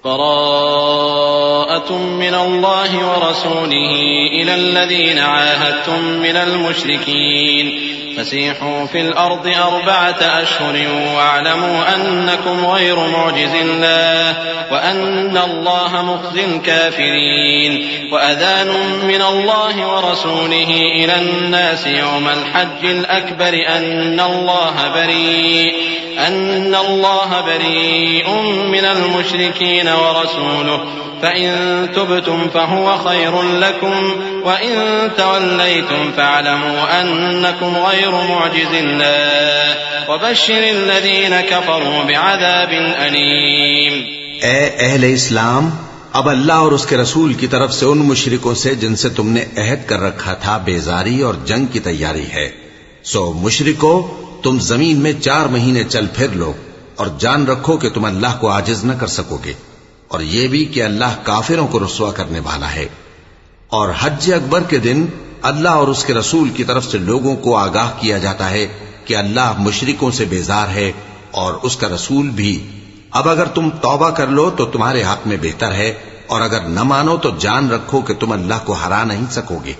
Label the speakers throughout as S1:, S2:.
S1: براءة من الله ورسوله إلى الذين عاهدتم من المشركين فسيحوا في الأرض 4 أشهر واعلموا أنكم غير معجز الله وأن الله مخزي الكافرين وأذان من الله ورسوله إلى الناس يوم الحج الأكبر أن الله بريء من المشركين ورسوله فإن تبتم فهو خير لكم وإن توليتم فاعلموا أنكم غير معجز الله وبشر الذين كفروا بعذاب أليم.
S2: اے اہل اسلام، اب اللہ اور اس کے رسول کی طرف سے ان مشرکوں سے جن سے تم نے عہد کر رکھا تھا بیزاری اور جنگ کی تیاری ہے. سو مشرکو، تم زمین میں 4 مہینے چل پھر لو اور جان رکھو کہ تم اللہ کو عاجز نہ کر سکو گے، اور یہ بھی کہ اللہ کافروں کو رسوا کرنے والا ہے. اور حج اکبر کے دن اللہ اور اس کے رسول کی طرف سے لوگوں کو آگاہ کیا جاتا ہے کہ اللہ مشرکوں سے بیزار ہے اور اس کا رسول بھی. اب اگر تم توبہ کر لو تو تمہارے حق میں بہتر ہے، اور اگر نہ مانو تو جان رکھو کہ تم اللہ کو ہرا نہیں سکو گے.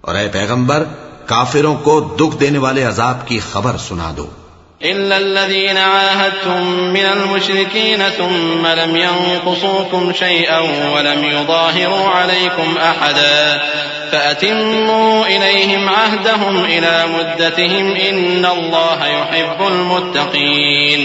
S2: اور اے پیغمبر، کافروں کو دکھ دینے والے عذاب کی خبر سنا دو.
S1: إلا الذين عاهدتم من المشركين ثم لم ينقصوكم شيئا ولم يظاهروا عليكم أحدا فأتموا إليهم عهدهم إلى مدتهم إن الله يحب المتقين.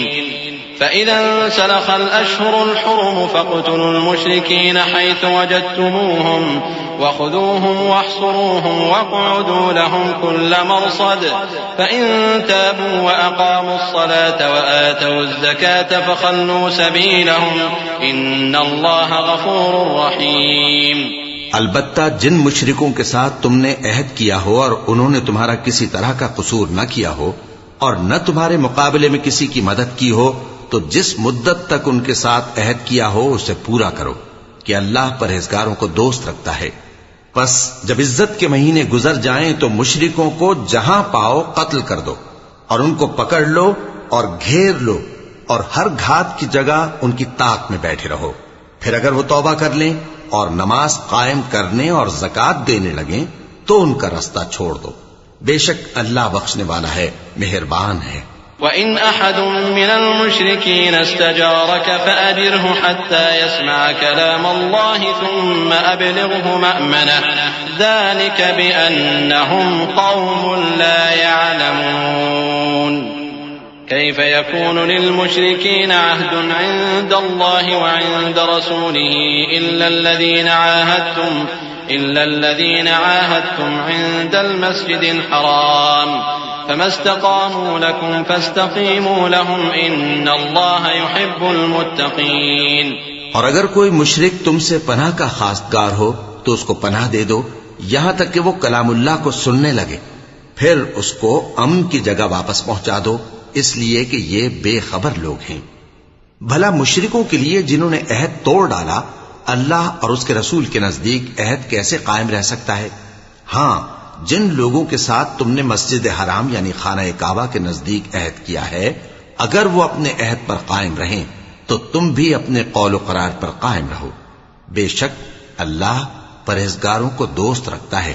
S1: فإذا انسلخ الأشهر الحرم فاقتلوا المشركين حيث وجدتموهم وخذوهم واحصروهم واقعدوا لهم كل مرصد فإن تابوا وأقاموا الصلاة وآتوا الزكاة فخلوا سبيلهم إن الله غفور رحيم.
S2: البتہ جن مشرکوں کے ساتھ تم نے عہد کیا ہو اور انہوں نے تمہارا کسی طرح کا قصور نہ کیا ہو اور نہ تمہارے مقابلے میں کسی کی مدد کی ہو، تو جس مدت تک ان کے ساتھ عہد کیا ہو اسے پورا کرو کہ اللہ پرہیزگاروں کو دوست رکھتا ہے. پس جب عزت کے مہینے گزر جائیں تو مشرکوں کو جہاں پاؤ قتل کر دو اور ان کو پکڑ لو اور گھیر لو اور ہر گھات کی جگہ ان کی طاق میں بیٹھے رہو. پھر اگر وہ توبہ کر لیں اور نماز قائم کرنے اور زکوٰۃ دینے لگیں تو ان کا رستہ چھوڑ دو. بے شک اللہ بخشنے والا ہے، مہربان ہے.
S1: وَإِنْ أَحَدٌ مِّنَ الْمُشْرِكِينَ اسْتَجَارَكَ فَأَجِرْهُ حَتَّى يَسْمَعَ كَلَامَ اللَّهِ ثُمَّ أَبْلِغْهُ مَأْمَنَهُ ذَلِكَ بِأَنَّهُمْ قَوْمٌ لَّا يَعْلَمُونَ. كيف يكون للمشركين عهد عند الله وعند رسوله إلا الذين عاهدتم عند المسجد الحرام فما استقاموا لكم فاستقيموا لهم إن الله يحب المتقين.
S2: اور اگر کوئی مشرک تم سے پناہ کا خواستگار ہو تو اس کو پناہ دے دو یہاں تک کہ وہ کلام اللہ کو سننے لگے، پھر اس کو امن کی جگہ واپس پہنچا دو، اس لیے کہ یہ بے خبر لوگ ہیں. بھلا مشرکوں کے لیے جنہوں نے عہد توڑ ڈالا اللہ اور اس کے رسول کے نزدیک عہد کیسے قائم رہ سکتا ہے؟ ہاں، جن لوگوں کے ساتھ تم نے مسجد حرام یعنی خانہ کعبہ کے نزدیک عہد کیا ہے، اگر وہ اپنے عہد پر قائم رہیں تو تم بھی اپنے قول و قرار پر قائم رہو. بے شک اللہ پرہیزگاروں کو دوست رکھتا ہے.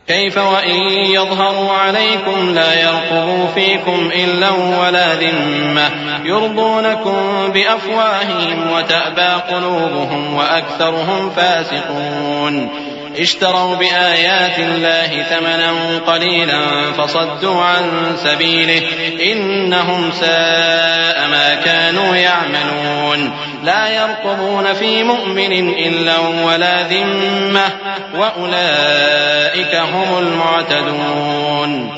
S1: كيف وإن يظهروا عليكم لا يرقبوا فيكم إلا ولا ذمة يرضونكم بأفواههم وتأبى قلوبهم وأكثرهم فاسقون. اشتروا بآيات الله ثمنا قليلا فصدوا عن سبيله إنهم ساء ما كانوا يعملون. لا يرقبون في مؤمن إلا ولا ذمة وأولئك هم المعتدون.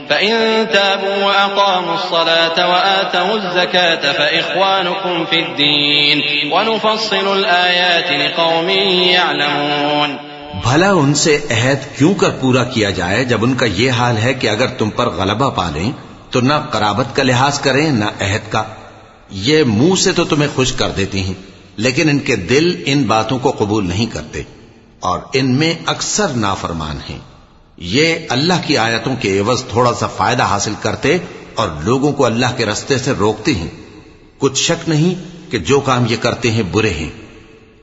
S1: فإن تابوا وأقاموا الصلاة وآتوا الزكاة فإخوانكم في الدين ونفصل الآيات لقوم يعلمون.
S2: بھلا ان سے عہد کیوں کر پورا کیا جائے جب ان کا یہ حال ہے کہ اگر تم پر غلبہ پا لیں تو نہ قرابت کا لحاظ کریں نہ عہد کا. یہ منہ سے تو تمہیں خوش کر دیتی ہیں لیکن ان کے دل ان باتوں کو قبول نہیں کرتے اور ان میں اکثر نافرمان ہیں. یہ اللہ کی آیتوں کے عوض تھوڑا سا فائدہ حاصل کرتے اور لوگوں کو اللہ کے رستے سے روکتے ہیں. کچھ شک نہیں کہ جو کام یہ کرتے ہیں برے ہیں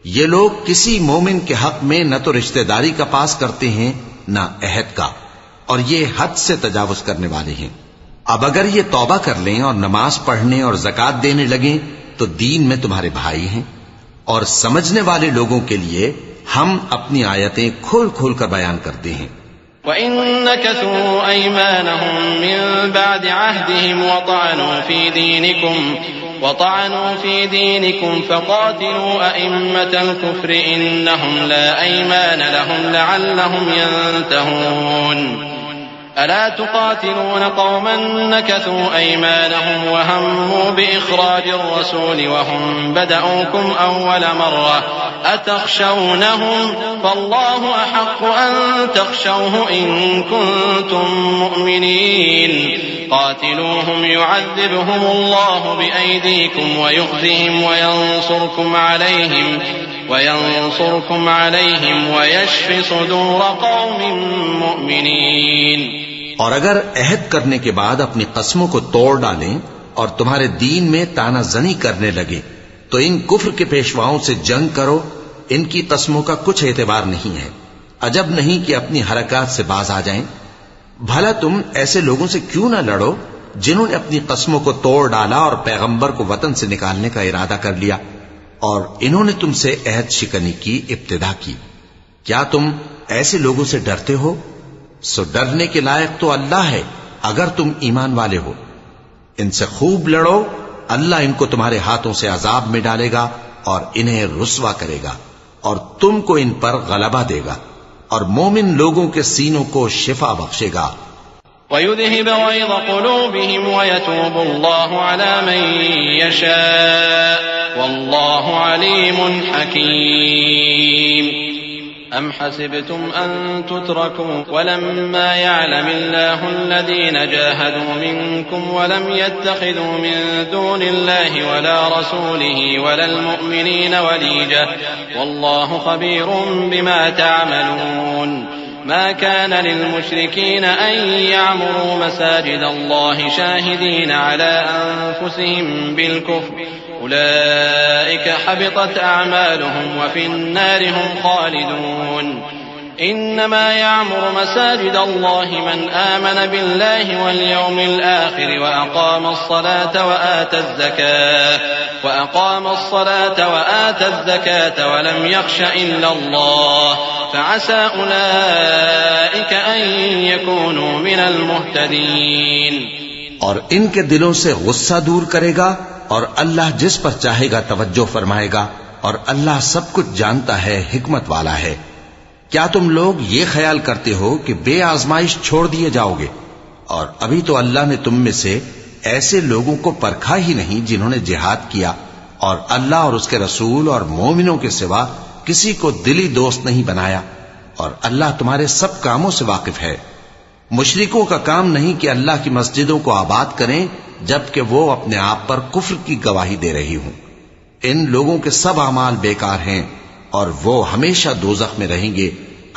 S2: یہ لوگ کسی مومن کے حق میں نہ تو رشتہ داری کا پاس کرتے ہیں نہ عہد کا، اور یہ حد سے تجاوز کرنے والے ہیں۔ اب اگر یہ توبہ کر لیں اور نماز پڑھنے اور زکات دینے لگیں تو دین میں تمہارے بھائی ہیں، اور سمجھنے والے لوگوں کے لیے ہم اپنی آیتیں کھول کھول کر بیان کرتے ہیں۔
S1: وَإِن نَكَثُوا أَيْمَانَهُم مِّن بَعْدِ عَهْدِهِمْ وطعنوا في دينكم فقاتلوا أئمة الكفر إنهم لا أيمان لهم لعلهم ينتهون ألا تقاتلون قوما نكثوا أيمانهم وهموا بإخراج الرسول وهم بدأوكم أول مرة أتخشونهم فالله أحق أن تخشوه إن كنتم مؤمنين قاتلوهم يعذبهم الله بأيديكم ويخزهم وينصركم عليهم ويشف صدور قوم مؤمنين۔
S2: اور اگر عہد کرنے کے بعد اپنی قسموں کو توڑ ڈالیں اور تمہارے دین میں تانا زنی کرنے لگے تو ان کفر کے پیشواؤں سے جنگ کرو، ان کی قسموں کا کچھ اعتبار نہیں ہے، عجب نہیں کہ اپنی حرکات سے باز آ جائیں۔ بھلا تم ایسے لوگوں سے کیوں نہ لڑو جنہوں نے اپنی قسموں کو توڑ ڈالا اور پیغمبر کو وطن سے نکالنے کا ارادہ کر لیا، اور انہوں نے تم سے عہد شکنی کی ابتدا کی۔ کیا تم ایسے لوگوں سے ڈرتے ہو؟ سو ڈرنے کے لائق تو اللہ ہے اگر تم ایمان والے ہو۔ ان سے خوب لڑو، اللہ ان کو تمہارے ہاتھوں سے عذاب میں ڈالے گا اور انہیں رسوا کرے گا، اور تم کو ان پر غلبہ دے گا، اور مومن لوگوں کے سینوں کو شفا بخشے گا۔
S1: وَيُذْهِبَ غَيْظَ قُلُوبِهِمْ وَيَتُوبُ اللَّهُ عَلَى مَن يَشَاءُ وَاللَّهُ عَلِيمٌ حَكِيمٌ۔ أَمْ حَسِبْتُمْ أَن تُتْرَكُوا وَلَمَّا يَعْلَمِ اللَّهُ الَّذِينَ جَاهَدُوا مِنكُمْ وَلَمْ يَتَّخِذُوا مِن دُونِ اللَّهِ وَلَا رَسُولِهِ وَلَا الْمُؤْمِنِينَ وَلِيجَةً وَاللَّهُ خَبِيرٌ بِمَا تَعْمَلُونَ۔ ما كان للمشركين أن يعمروا مساجد الله شاهدين على أنفسهم بالكفر أولئك حبطت أعمالهم وفي النار هم خالدون۔ إنما يعمر مساجد الله من آمن بالله واليوم الآخر وأقام الصلاة وآتى الزكاة ولم يخش إلا الله فعسى أولئك أن يكونوا من المهتدين۔
S2: اور ان کے دلوں سے غصہ دور کرے گا، اور اللہ جس پر چاہے گا توجہ فرمائے گا، اور اللہ سب کچھ جانتا ہے، حکمت والا ہے۔ کیا تم لوگ یہ خیال کرتے ہو کہ بے آزمائش چھوڑ دیے جاؤ گے؟ اور ابھی تو اللہ نے تم میں سے ایسے لوگوں کو پرکھا ہی نہیں جنہوں نے جہاد کیا، اور اللہ اور اس کے رسول اور مومنوں کے سوا کسی کو دلی دوست نہیں بنایا، اور اللہ تمہارے سب کاموں سے واقف ہے۔ مشرکوں کا کام نہیں کہ اللہ کی مسجدوں کو آباد کریں جبکہ وہ اپنے آپ پر کفر کی گواہی دے رہی ہوں۔ ان لوگوں کے سب اعمال بیکار ہیں اور وہ ہمیشہ دوزخ میں رہیں گے۔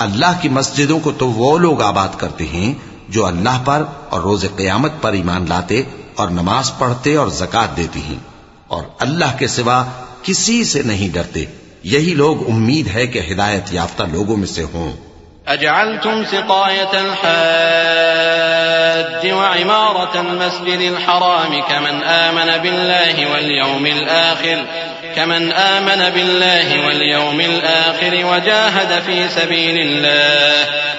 S2: اللہ کی مسجدوں کو تو وہ لوگ آباد کرتے ہیں جو اللہ پر اور روز قیامت پر ایمان لاتے اور نماز پڑھتے اور زکات دیتی ہیں، اور اللہ کے سوا کسی سے نہیں ڈرتے۔ یہی لوگ امید ہے کہ ہدایت یافتہ لوگوں میں سے ہوں۔
S1: أجعلتم سقاية الحاج وعمارة المسجد الحرام كمن آمن بالله واليوم الآخر وجاهد في سبيل الله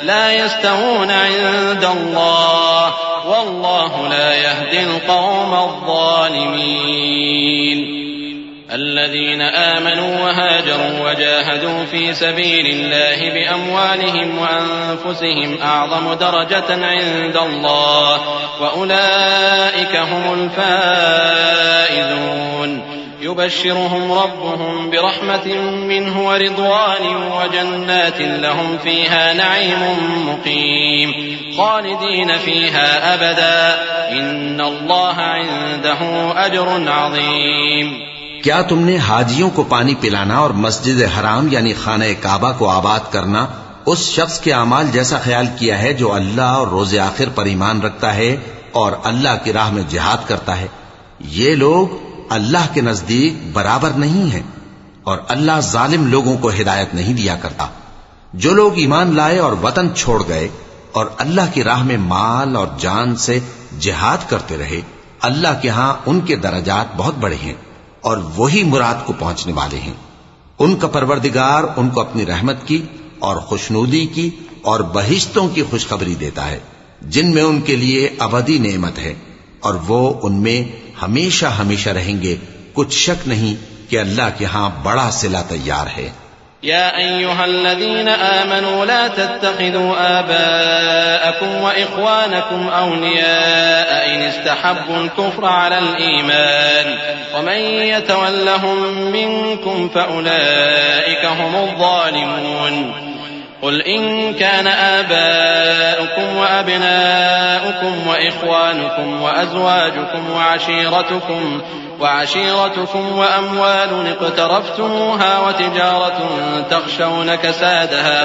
S1: لا يستوون عند الله والله لا يهدي القوم الظالمين۔ الذين آمنوا وهاجروا وجاهدوا في سبيل الله بأموالهم وأنفسهم أعظم درجة عند الله وأولئك هم الفائزون۔ يبشرهم ربهم برحمة منه ورضوان وجنات لهم فيها نعيم مقيم خالدين فيها أبدا إن الله عنده أجر عظيم۔
S2: کیا تم نے حاجیوں کو پانی پلانا اور مسجد حرام یعنی خانہ کعبہ کو آباد کرنا اس شخص کے اعمال جیسا خیال کیا ہے جو اللہ اور روز آخر پر ایمان رکھتا ہے اور اللہ کی راہ میں جہاد کرتا ہے؟ یہ لوگ اللہ کے نزدیک برابر نہیں ہیں۔ اور اللہ ظالم لوگوں کو ہدایت نہیں دیا کرتا۔ جو لوگ ایمان لائے اور وطن چھوڑ گئے اور اللہ کی راہ میں مال اور جان سے جہاد کرتے رہے، اللہ کے ہاں ان کے درجات بہت بڑے ہیں اور وہی مراد کو پہنچنے والے ہیں۔ ان کا پروردگار ان کو اپنی رحمت کی اور خوشنودی کی اور بہشتوں کی خوشخبری دیتا ہے جن میں ان کے لیے ابدی نعمت ہے، اور وہ ان میں ہمیشہ ہمیشہ رہیں گے۔ کچھ شک نہیں کہ اللہ کے ہاں بڑا صلہ تیار ہے۔
S1: يا أيها الذين آمنوا لا تتخذوا آباءكم وإخوانكم أولياء إن استحبوا الكفر على الإيمان ومن يتولهم منكم فأولئك هم الظالمون قل إن كان آباؤكم وأبناؤكم وإخوانكم وأزواجكم وعشيرتكم وأموال اقترفتموها وتجارة تخشون كسادها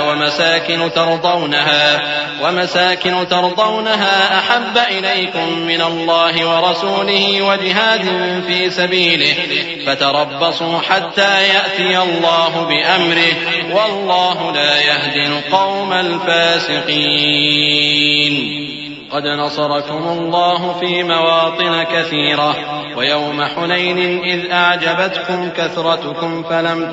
S1: ومساكن ترضونها أحب إليكم من الله ورسوله وجهاد في سبيله فتربصوا حتى يأتي الله بأمره والله لا يهدي القوم الفاسقين قد نصركم الله في مواطن كثيرة ويوم حنين إذ أعجبتكم كثرتكم فلم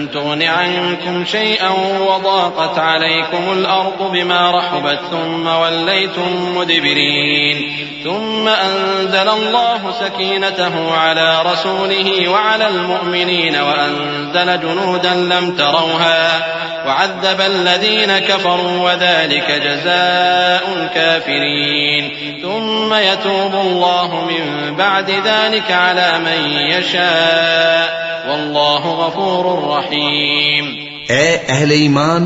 S1: تغن عنكم شيئا وضاقت عليكم الأرض بما رحبت ثم وليتم مدبرين ثم أنزل الله سكينته على رسوله وعلى المؤمنين وأنزل جنودا لم تروها وعذب الذين كفروا وذلك جزاء الكافرين ثم يتوب الله من بعد ذلك على من يشاء والله غفور رحيم۔
S2: اے اہل ایمان،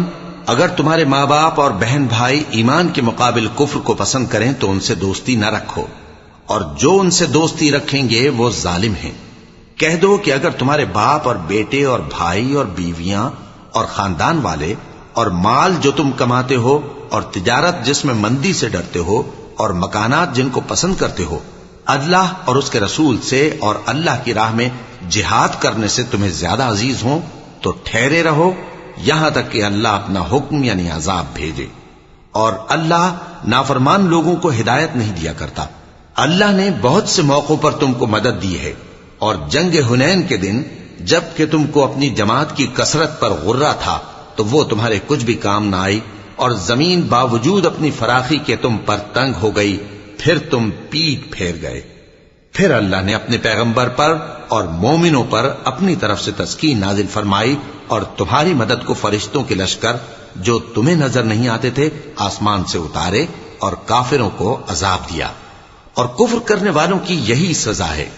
S2: اگر تمہارے ماں باپ اور بہن بھائی ایمان کے مقابل کفر کو پسند کریں تو ان سے دوستی نہ رکھو، اور جو ان سے دوستی رکھیں گے وہ ظالم ہیں۔ کہہ دو کہ اگر تمہارے باپ اور بیٹے اور بھائی اور بیویاں اور خاندان والے اور مال جو تم کماتے ہو اور تجارت جس میں مندی سے ڈرتے ہو اور مکانات جن کو پسند کرتے ہو اللہ اور اس کے رسول سے اور اللہ کی راہ میں جہاد کرنے سے تمہیں زیادہ عزیز ہوں تو ٹھہرے رہو یہاں تک کہ اللہ اپنا حکم یعنی عذاب بھیجے، اور اللہ نافرمان لوگوں کو ہدایت نہیں دیا کرتا۔ اللہ نے بہت سے موقعوں پر تم کو مدد دی ہے، اور جنگ حنین کے دن جب کہ تم کو اپنی جماعت کی کثرت پر غرہ تھا تو وہ تمہارے کچھ بھی کام نہ آئی، اور زمین باوجود اپنی فراخی کے تم پر تنگ ہو گئی، پھر تم پیٹ پھیر گئے۔ پھر اللہ نے اپنے پیغمبر پر اور مومنوں پر اپنی طرف سے تسکین نازل فرمائی اور تمہاری مدد کو فرشتوں کے لشکر جو تمہیں نظر نہیں آتے تھے آسمان سے اتارے اور کافروں کو عذاب دیا، اور کفر کرنے والوں کی یہی سزا ہے۔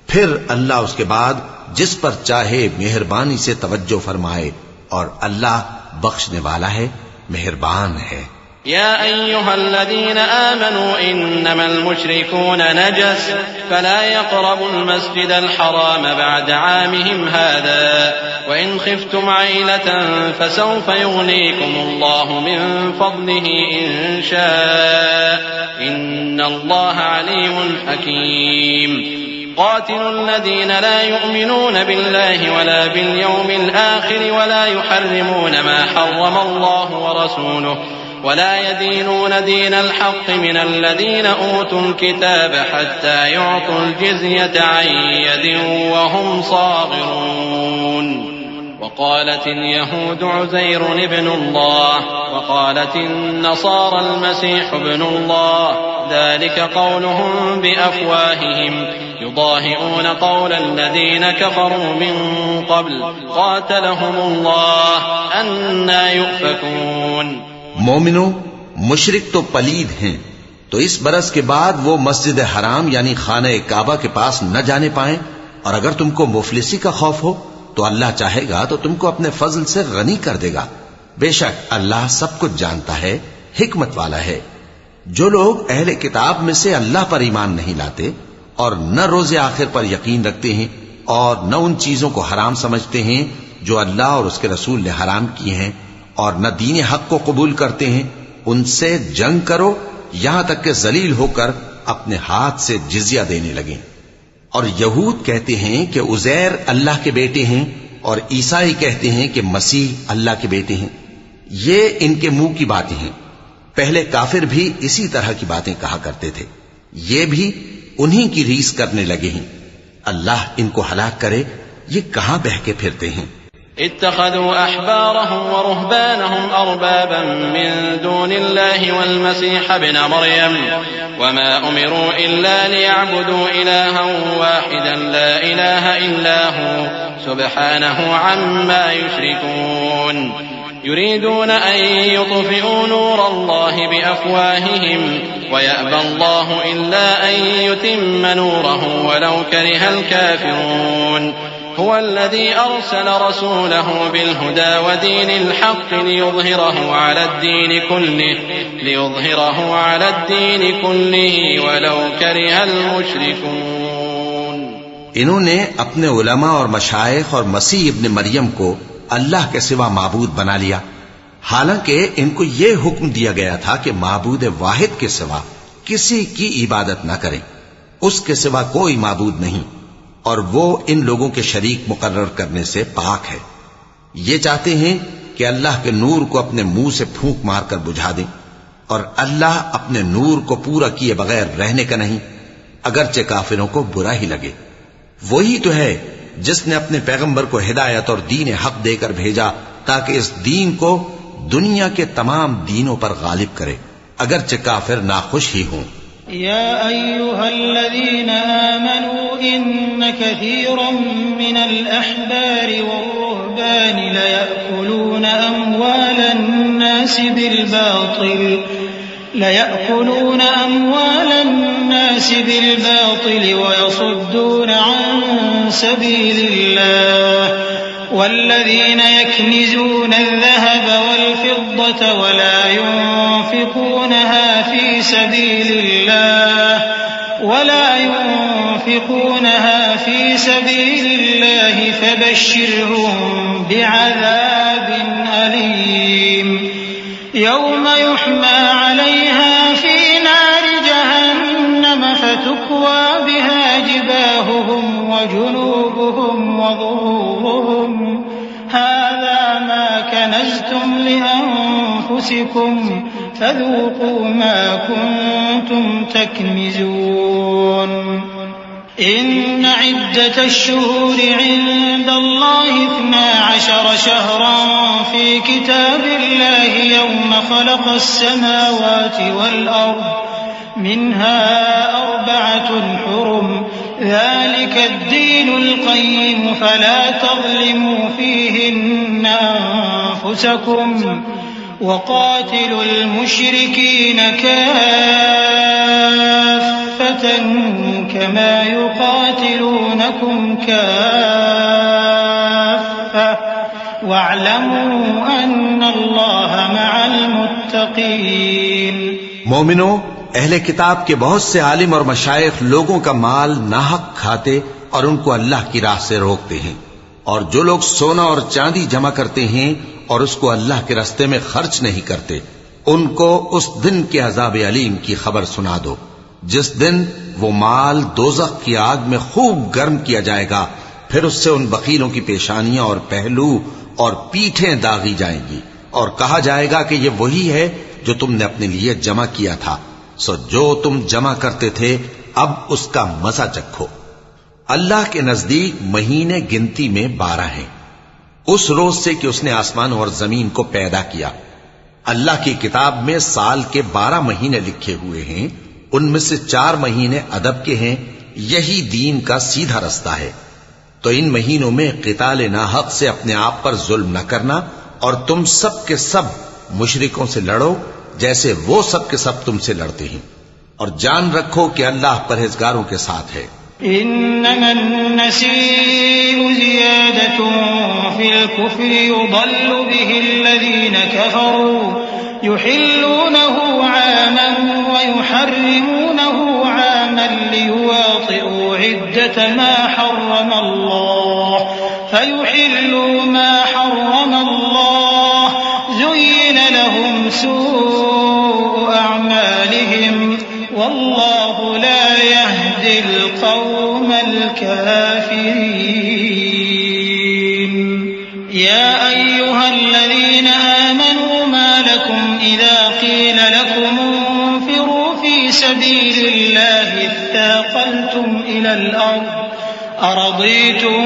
S2: پھر اللہ اس کے بعد جس پر چاہے مہربانی سے توجہ فرمائے، اور اللہ بخشنے والا ہے، مہربان ہے۔
S1: يا أيها الذين آمنوا إنما المشركون نجس فلا يقربوا المسجد الحرام بعد عامهم هذا وإن خفتم عيلة فسوف يغنيكم الله من فضله إن شاء إن الله عليم حكيم قاتلوا الذين لا يؤمنون بالله ولا باليوم الآخر ولا يحرمون ما حرم الله ورسوله ولا يدينون دين الحق من الذين أوتوا الكتاب حتى يعطوا الجزية عن يد وهم صاغرون وقالت اليهود عزير ابن الله وقالت النصارى المسيح ابن الله ذلك قولهم بأفواههم يضاهئون قول الذين كفروا من قبل قاتلهم الله أنى يؤفكون۔
S2: مومنو، مشرک تو پلید ہیں، تو اس برس کے بعد وہ مسجد حرام یعنی خانہ کعبہ کے پاس نہ جانے پائیں، اور اگر تم کو مفلسی کا خوف ہو تو اللہ چاہے گا تو تم کو اپنے فضل سے غنی کر دے گا، بے شک اللہ سب کچھ جانتا ہے، حکمت والا ہے۔ جو لوگ اہل کتاب میں سے اللہ پر ایمان نہیں لاتے اور نہ روز آخر پر یقین رکھتے ہیں اور نہ ان چیزوں کو حرام سمجھتے ہیں جو اللہ اور اس کے رسول نے حرام کیے ہیں اور نہ دین حق کو قبول کرتے ہیں، ان سے جنگ کرو یہاں تک کہ ذلیل ہو کر اپنے ہاتھ سے جزیہ دینے لگیں، اور یہود کہتے ہیں کہ عزیر اللہ کے بیٹے ہیں، اور عیسائی کہتے ہیں کہ مسیح اللہ کے بیٹے ہیں۔ یہ ان کے منہ کی باتیں ہیں۔ پہلے کافر بھی اسی طرح کی باتیں کہا کرتے تھے، یہ بھی انہی کی ریس کرنے لگے ہیں۔ اللہ ان کو ہلاک کرے، یہ کہاں بہہ کے پھرتے ہیں۔
S1: اتخذوا أحبارهم ورهبانهم أربابا من دون الله والمسيح ابن مريم وما أمروا إلا ليعبدوا إلها واحدا لا إله إلا هو سبحانه عما يشركون يريدون أن يطفئوا نور الله بأفواههم ويأبى الله إلا أن يتم نوره ولو كره الكافرون هو الذي أرسل رسوله بالهدى ودين الحق ليظهره على الدين كله ولو كره المشركون۔
S2: انہوں نے اپنے علماء اور مشائخ اور مسیح ابن مریم کو اللہ کے سوا معبود بنا لیا، حالانکہ ان کو یہ حکم دیا گیا تھا کہ معبود واحد کے سوا کسی کی عبادت نہ کریں، اس کے سوا کوئی معبود نہیں، اور وہ ان لوگوں کے شریک مقرر کرنے سے پاک ہے۔ یہ چاہتے ہیں کہ اللہ کے نور کو اپنے منہ سے پھونک مار کر بجھا دیں، اور اللہ اپنے نور کو پورا کیے بغیر رہنے کا نہیں، اگرچہ کافروں کو برا ہی لگے۔ وہی تو ہے جس نے اپنے پیغمبر کو ہدایت اور دین حق دے کر بھیجا تاکہ اس دین کو دنیا کے تمام دینوں پر غالب کرے، اگرچہ کافر ناخوش ہی ہوں۔
S3: يا أيها الذين آمنوا إن كثيرا من الأحبار والرهبان ليأكلون أموال الناس بالباطل ويصدون عن سبيل الله والذين يكنزون الذهب والفضة ولا ينفقونها في سبيل الله فبشرهم بعذاب أليم يوم يحمى عليها في نار جهنم فتكوى بها جباههم وجنوبهم وظهورهم هذا ما كنزتم لأنفسكم فذوقوا ما كنتم تكنزون إن عدة الشهور عند الله 12 شهرا في كتاب الله يوم خلق السماوات والأرض منها 4 حرم ذلك الدين القيم فلا تظلموا فيهن أنفسكم وقاتلوا المشركين كافة كما يقاتلونكم كافة واعلموا أن الله مع المتقين۔
S2: مومنو، اہل کتاب کے بہت سے عالم اور مشائخ لوگوں کا مال ناحق کھاتے اور ان کو اللہ کی راہ سے روکتے ہیں، اور جو لوگ سونا اور چاندی جمع کرتے ہیں اور اس کو اللہ کے راستے میں خرچ نہیں کرتے، ان کو اس دن کے عذاب علیم کی خبر سنا دو، جس دن وہ مال دوزخ کی آگ میں خوب گرم کیا جائے گا، پھر اس سے ان بخیلوں کی پیشانیاں اور پہلو اور پیٹھیں داغی جائیں گی، اور کہا جائے گا کہ یہ وہی ہے جو تم نے اپنے لیے جمع کیا تھا، سو جو تم جمع کرتے تھے اب اس کا مزہ چکھو۔ اللہ کے نزدیک مہینے گنتی میں 12 ہیں، اس روز سے کہ اس نے آسمان اور زمین کو پیدا کیا۔ اللہ کی کتاب میں سال کے 12 مہینے لکھے ہوئے ہیں، ان میں سے 4 مہینے ادب کے ہیں، یہی دین کا سیدھا رستہ ہے۔ تو ان مہینوں میں قتال ناحق سے اپنے آپ پر ظلم نہ کرنا، اور تم سب کے سب مشرکوں سے لڑو جیسے وہ سب کے سب تم سے لڑتے ہیں، اور جان رکھو کہ اللہ پرہیزگاروں کے ساتھ ہے۔
S3: إنما النسيء زيادة في الكفر يضل به الذين كفروا يحلونه عاما ويحرمونه عاما ليواطئوا عدة ما حرم الله فيحلوا ما حرم الله زين لهم سوء أعمالهم والله لا يهدي القوم الكافرين يا أيها الذين آمنوا ما لكم إذا قيل لكم انفروا في سبيل الله اثاقلتم إلى الأرض أرضيتم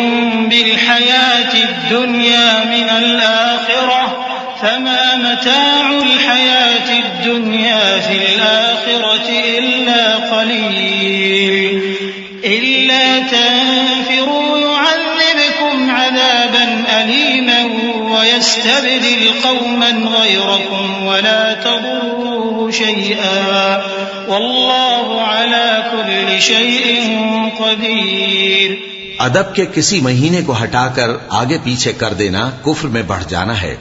S3: بالحياة الدنيا من الآخرة فما متاع الحياة الدنيا في الآخرة إلا قليل إلا تنفروا يعذبكم عذابا أليما ويستبدل قوما غيركم ولا تضروه شيئا والله على كل شيء قدير.
S2: ادب کے کسی مہینے کو ہٹا کر آگے پیچھے کر دینا کفر میں بڑھ جانا ہے.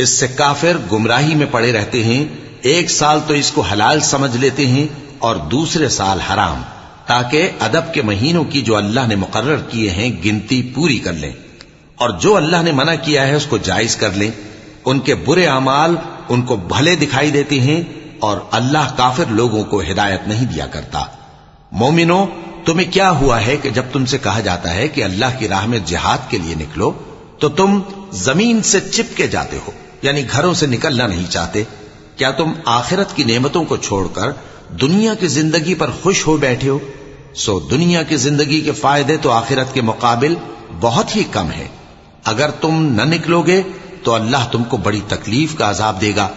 S2: اس سے کافر گمراہی میں پڑے رہتے ہیں. ایک سال تو اس کو حلال سمجھ لیتے ہیں اور دوسرے سال حرام، تاکہ ادب کے مہینوں کی جو اللہ نے مقرر کیے ہیں گنتی پوری کر لیں، اور جو اللہ نے منع کیا ہے اس کو جائز کر لیں. ان کے برے اعمال ان کو بھلے دکھائی دیتے ہیں اور اللہ کافر لوگوں کو ہدایت نہیں دیا کرتا. مومنو، تمہیں کیا ہوا ہے کہ جب تم سے کہا جاتا ہے کہ اللہ کی راہ میں جہاد کے لیے نکلو تو تم زمین سے چپکے جاتے ہو، یعنی گھروں سے نکلنا نہیں چاہتے؟ کیا تم آخرت کی نعمتوں کو چھوڑ کر دنیا کی زندگی پر خوش ہو بیٹھے ہو؟ سو دنیا کی زندگی کے فائدے تو آخرت کے مقابل بہت ہی کم ہے. اگر تم نہ نکلو گے تو اللہ تم کو بڑی تکلیف کا عذاب دے گا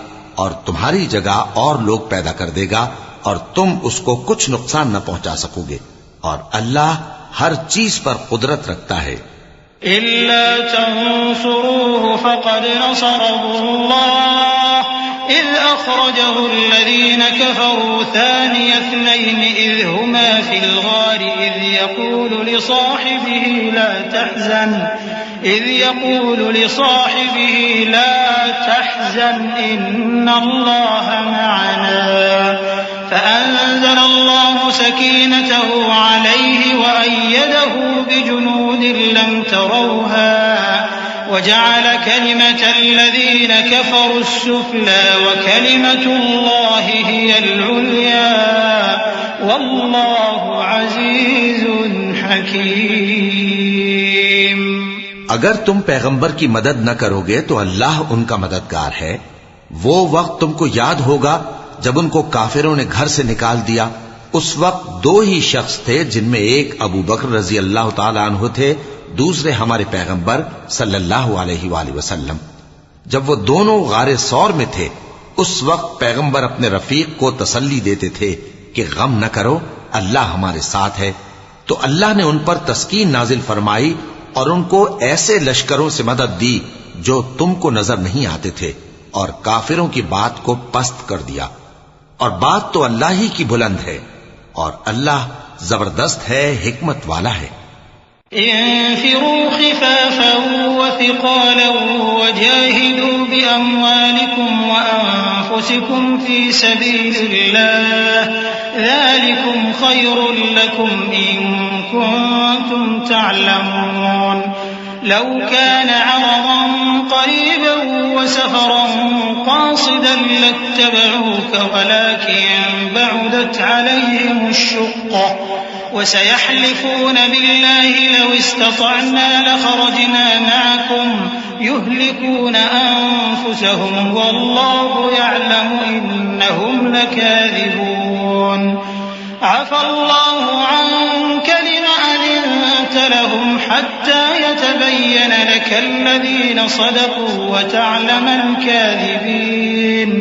S2: اور تمہاری جگہ اور لوگ پیدا کر دے گا اور تم اس کو کچھ نقصان نہ پہنچا سکو گے، اور اللہ ہر چیز پر قدرت رکھتا ہے.
S3: إلا تنصروه فقد نصره الله إذ أخرجه الذين كفروا ثاني اثنين إذ هما في الغار إذ يقول لصاحبه لا تحزن إن الله معنا فأنزل الله سكينته عليه وأيده بجنود لم تروها وجعل كلمة الذين كفروا السفلى وكلمة الله هي العليا والله عزيز حكيم.
S2: اگر تم پیغمبر کی مدد نہ کرو گے تو اللہ ان کا مددگار ہے. وہ وقت تم کو یاد ہوگا جب ان کو کافروں نے گھر سے نکال دیا. اس وقت دو ہی شخص تھے، جن میں ایک ابو بکر رضی اللہ تعالی عنہ تھے، دوسرے ہمارے پیغمبر صلی اللہ علیہ وآلہ وسلم. جب وہ دونوں غار ثور میں تھے اس وقت پیغمبر اپنے رفیق کو تسلی دیتے تھے کہ غم نہ کرو، اللہ ہمارے ساتھ ہے. تو اللہ نے ان پر تسکین نازل فرمائی اور ان کو ایسے لشکروں سے مدد دی جو تم کو نظر نہیں آتے تھے، اور کافروں کی بات کو پست کر دیا. اور بات تو اللہ ہی کی بلند ہے، اور اللہ زبردست ہے، حکمت والا ہے.
S3: انفروا خفافا وثقالا وجاهدوا بأموالكم وأنفسكم في سبيل الله ذلكم خير لكم إن كنتم تعلمون. لو كان عرضا قريبا وسفرا قاصدا لاتبعوك ولكن بعدت عليهم الشقة وسيحلفون بالله لو استطعنا لخرجنا معكم يهلكون أنفسهم والله يعلم إنهم لكاذبون. عفى الله عنك لما أذنت لهم حتى يتبين لك الذين صدقوا وتعلم الكاذبين.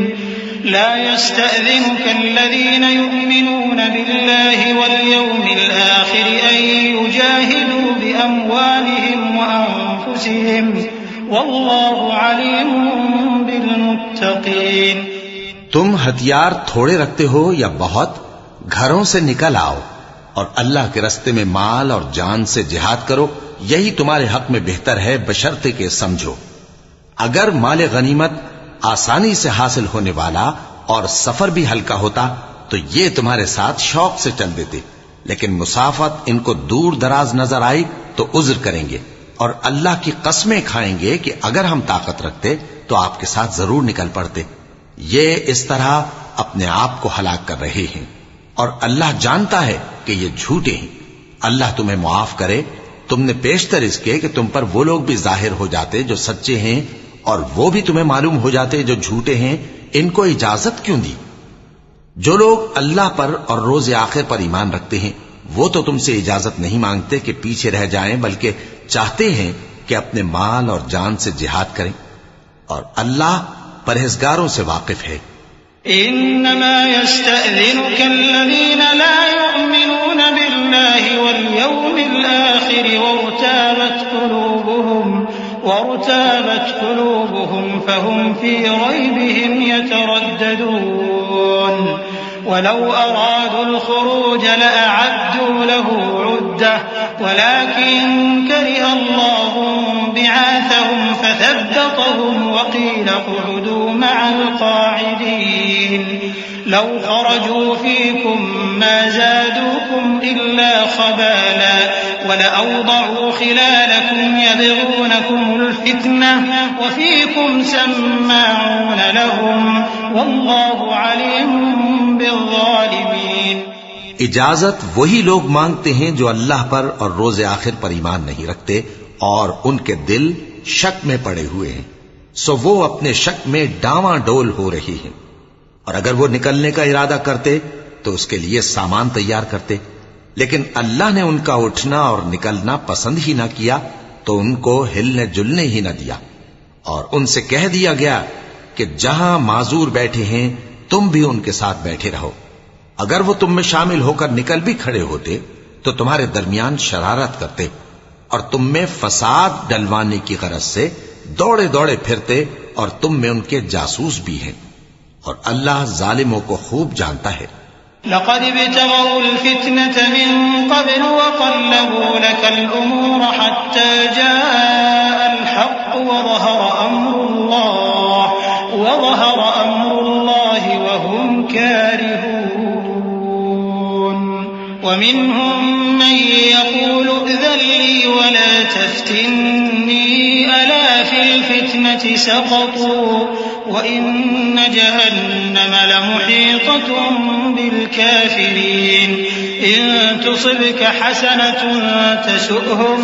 S3: لا يستأذنك الذين يؤمنون بالله واليوم الآخر أن يجاهدوا بأموالهم وأنفسهم والله عليم بالمتقين.
S2: تم ہتھیار تھوڑے رکھتے ہو یا بہت، گھروں سے نکل آؤ اور اللہ کے راستے میں مال اور جان سے جہاد کرو، یہی تمہارے حق میں بہتر ہے، بشرطے کہ سمجھو. اگر مال غنیمت آسانی سے حاصل ہونے والا اور سفر بھی ہلکا ہوتا تو یہ تمہارے ساتھ شوق سے چل دیتے، لیکن مسافت ان کو دور دراز نظر آئی تو عذر کریں گے اور اللہ کی قسمیں کھائیں گے کہ اگر ہم طاقت رکھتے تو آپ کے ساتھ ضرور نکل پڑتے. یہ اس طرح اپنے آپ کو ہلاک کر رہے ہیں اور اللہ جانتا ہے کہ یہ جھوٹے ہیں. اللہ تمہیں معاف کرے، تم نے پیشتر اس کے کہ تم پر وہ لوگ بھی ظاہر ہو جاتے جو سچے ہیں اور وہ بھی تمہیں معلوم ہو جاتے جو جھوٹے ہیں، ان کو اجازت کیوں دی؟ جو لوگ اللہ پر اور روز آخر پر ایمان رکھتے ہیں وہ تو تم سے اجازت نہیں مانگتے کہ پیچھے رہ جائیں، بلکہ چاہتے ہیں کہ اپنے مال اور جان سے جہاد کریں، اور اللہ پرہیزگاروں سے واقف ہے۔
S3: انما يستأذنك الذين لا يؤمنون بالله واليوم الآخر وارتابت قلوبهم فهم في ريبهم يترددون ولو أرادوا الخروج لأعدوا له عدة ولكن كره الله بعاثهم فثبطهم وقيل اقعدوا مع القاعدين لو خرجوا فيكم ما زادوكم إلا خبالا ولأوضعوا خلالكم يبغونكم الفتنة وفيكم سماعون لهم والله عليم بالظالمين۔
S2: اجازت وہی لوگ مانگتے ہیں جو اللہ پر اور روز آخر پر ایمان نہیں رکھتے اور ان کے دل شک میں پڑے ہوئے ہیں، سو وہ اپنے شک میں ڈاواں ڈول ہو رہی ہیں، اور اگر وہ نکلنے کا ارادہ کرتے تو اس کے لیے سامان تیار کرتے، لیکن اللہ نے ان کا اٹھنا اور نکلنا پسند ہی نہ کیا تو ان کو ہلنے جلنے ہی نہ دیا، اور ان سے کہہ دیا گیا کہ جہاں معذور بیٹھے ہیں تم بھی ان کے ساتھ بیٹھے رہو۔ اگر وہ تم میں شامل ہو کر نکل بھی کھڑے ہوتے تو تمہارے درمیان شرارت کرتے اور تم میں فساد ڈلوانے کی غرض سے دوڑے دوڑے پھرتے، اور تم میں ان کے جاسوس بھی ہیں، اور اللہ ظالموں کو خوب جانتا ہے۔
S3: لقد ابتغوا الفتنة من قبل وقلبوا لك الأمور حتى جاء الحق وظهر أمر الله وهم كارهون ومنهم من يقول ائذن لي ولا تفتني ألا في الفتنة سقطوا وإن جهنم لمحيطة بالكافرين إن تصبك حسنة تسؤهم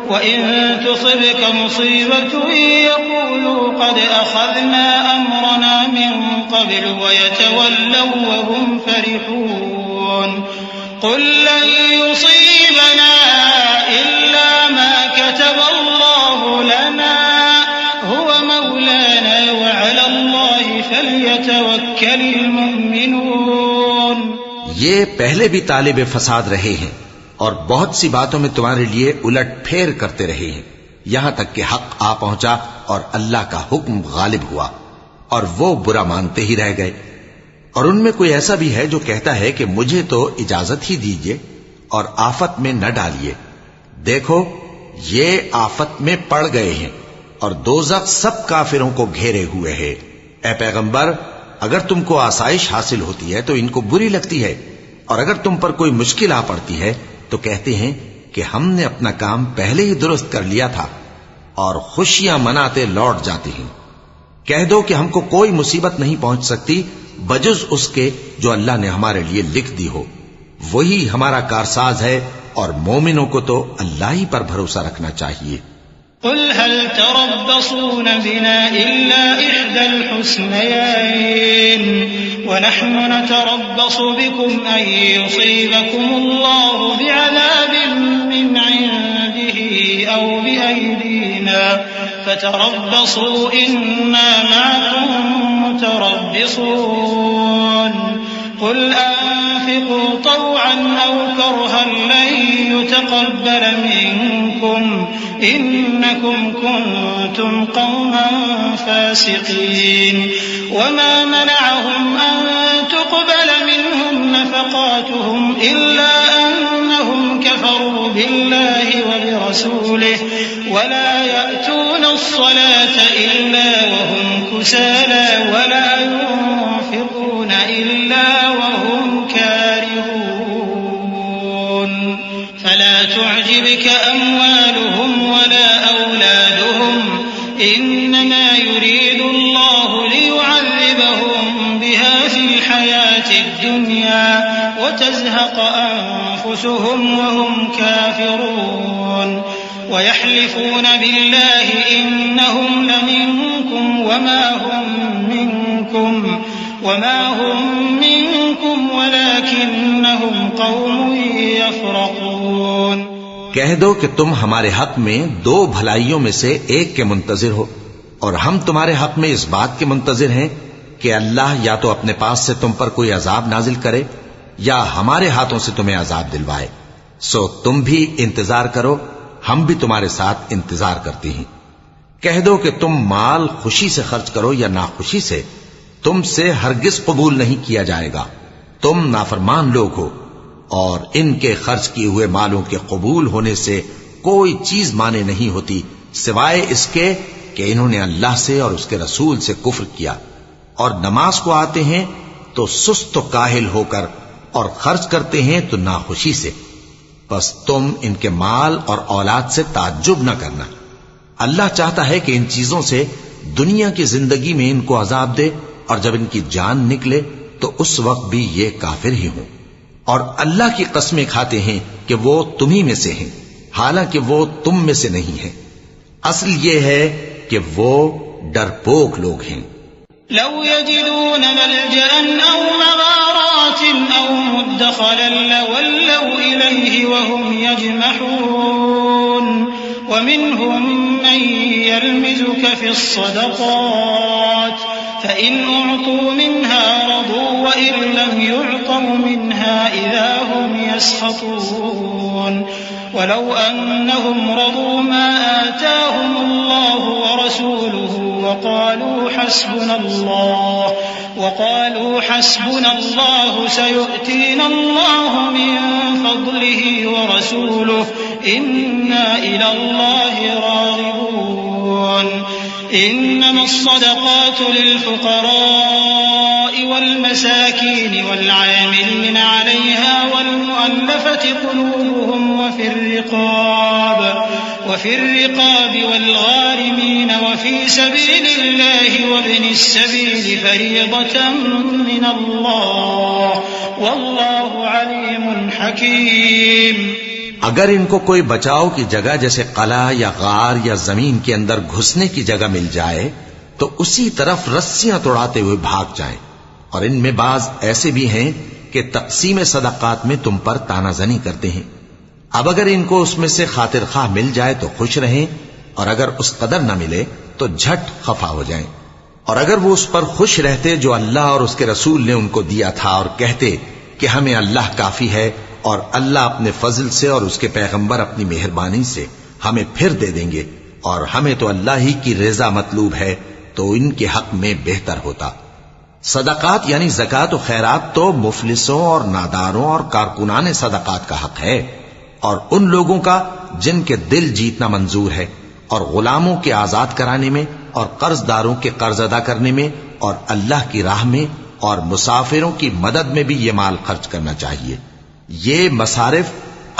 S3: وإن تصبك مصيبة يقولوا قد أخذنا أمرنا من قبل ويتولوا وهم فرحون قل لن يصيبنا إلا ما كتب الله لنا هو مولانا وعلى الله فليتوكل المؤمنون۔
S2: یہ پہلے بھی طالب فساد رہے ہیں اور بہت سی باتوں میں تمہارے لیے الٹ پھیر کرتے رہے ہیں، یہاں تک کہ حق آ پہنچا اور اللہ کا حکم غالب ہوا اور وہ برا مانتے ہی رہ گئے۔ اور ان میں کوئی ایسا بھی ہے جو کہتا ہے کہ مجھے تو اجازت ہی دیجئے اور آفت میں نہ ڈالیے۔ دیکھو یہ آفت میں پڑ گئے ہیں اور دوزخ سب کافروں کو گھیرے ہوئے ہے۔ اے پیغمبر، اگر تم کو آسائش حاصل ہوتی ہے تو ان کو بری لگتی ہے، اور اگر تم پر کوئی مشکل آ پڑتی ہے تو کہتے ہیں کہ ہم نے اپنا کام پہلے ہی درست کر لیا تھا، اور خوشیاں مناتے لوٹ جاتے ہیں۔ کہہ دو کہ ہم کو کوئی مصیبت نہیں پہنچ سکتی بجز اس کے جو اللہ نے ہمارے لیے لکھ دی ہو، وہی ہمارا کارساز ہے، اور مومنوں کو تو اللہ ہی پر بھروسہ رکھنا چاہیے۔
S3: قل هل تربصون بنا إلا إحدى الحسنيين ونحن نتربص بكم أن يصيبكم الله بعذاب من عنده أو بأيدينا فتربصوا إنا معكم متربصون قل أنفقوا طوعا أو كرها لن يتقبل منكم إنكم كنتم قوما فاسقين وما منعهم أن تقبل منهم نفقاتهم إلا أنهم كفروا بالله وبرسوله ولا يأتون الصلاة إلا وهم كسالى ولا ينفقون إلا وهم كارهون فلا تعجبك أموالهم ولا أولادهم إنما يريد الله ليعذبهم بها في الحياة الدنيا وتزهق أنفسهم أنفسهم وهم كافرون ويحلفون بالله إنهم لمنكم وما هم منكم ولكنهم قوم يفرقون.
S2: کہہ دو کہ تم ہمارے حق میں دو بھلائیوں میں سے ایک کے منتظر ہو، اور ہم تمہارے حق میں اس بات کے منتظر ہیں کہ اللہ یا تو اپنے پاس سے تم پر کوئی عذاب نازل کرے یا ہمارے ہاتھوں سے تمہیں عذاب دلوائے. سو تم بھی انتظار کرو، ہم بھی تمہارے ساتھ انتظار کرتے ہیں. کہہ دو کہ تم مال خوشی سے خرچ کرو یا ناخوشی سے، تم سے ہرگز قبول نہیں کیا جائے گا. تم نافرمان لوگ ہو، اور ان کے خرچ کیے ہوئے مالوں کے قبول ہونے سے کوئی چیز مانے نہیں ہوتی سوائے اس کے کہ انہوں نے اللہ سے اور اس کے رسول سے کفر کیا، اور نماز کو آتے ہیں تو سست و کاہل ہو کر، اور خرچ کرتے ہیں تو ناخوشی سے. بس تم ان کے مال اور اولاد سے تعجب نہ کرنا. اللہ چاہتا ہے کہ ان چیزوں سے دنیا کی زندگی میں ان کو عذاب دے، اور جب ان کی جان نکلے تو اس وقت بھی یہ کافر ہی ہوں. اور اللہ کی قسمیں کھاتے ہیں کہ وہ تمہیں میں سے ہیں، حالانکہ وہ تم میں سے نہیں ہیں. اصل یہ ہے کہ وہ ڈرپوک لوگ ہیں.
S3: لو يجدون ملجأ أو مغارات أو مدخلا لولوا إليه وهم يجمحون ومنهم من يلمزك في الصدقات فإن أعطوا منها رضوا وإن لم يعطوا منها إذا هم يسخطون. ولو أنهم رضوا ما آتاهم الله ورسوله وقالوا حسبنا الله سيؤتينا الله من فضله ورسوله إنا إلى الله راغبون. إنما الصدقات للفقراء والمساكين والعاملين عليها والمؤلفة قلوبهم وفي الرقاب والغارمين وفي سبيل الله وابن السبيل فريضة من الله والله عليم حكيم.
S2: اگر ان کو کوئی بچاؤ کی جگہ جیسے قلعہ یا غار یا زمین کے اندر گھسنے کی جگہ مل جائے تو اسی طرف رسیاں توڑاتے ہوئے بھاگ جائیں. اور ان میں بعض ایسے بھی ہیں کہ تقسیم صدقات میں تم پر تانا زنی کرتے ہیں. اب اگر ان کو اس میں سے خاطر خواہ مل جائے تو خوش رہیں، اور اگر اس قدر نہ ملے تو جھٹ خفا ہو جائیں. اور اگر وہ اس پر خوش رہتے جو اللہ اور اس کے رسول نے ان کو دیا تھا، اور کہتے کہ ہمیں اللہ کافی ہے اور اللہ اپنے فضل سے اور اس کے پیغمبر اپنی مہربانی سے ہمیں پھر دے دیں گے، اور ہمیں تو اللہ ہی کی رضا مطلوب ہے، تو ان کے حق میں بہتر ہوتا. صدقات یعنی زکوٰۃ و خیرات تو مفلسوں اور ناداروں اور کارکنان صدقات کا حق ہے، اور ان لوگوں کا جن کے دل جیتنا منظور ہے، اور غلاموں کے آزاد کرانے میں، اور قرض داروں کے قرض ادا کرنے میں، اور اللہ کی راہ میں، اور مسافروں کی مدد میں بھی یہ مال خرچ کرنا چاہیے. یہ مصارف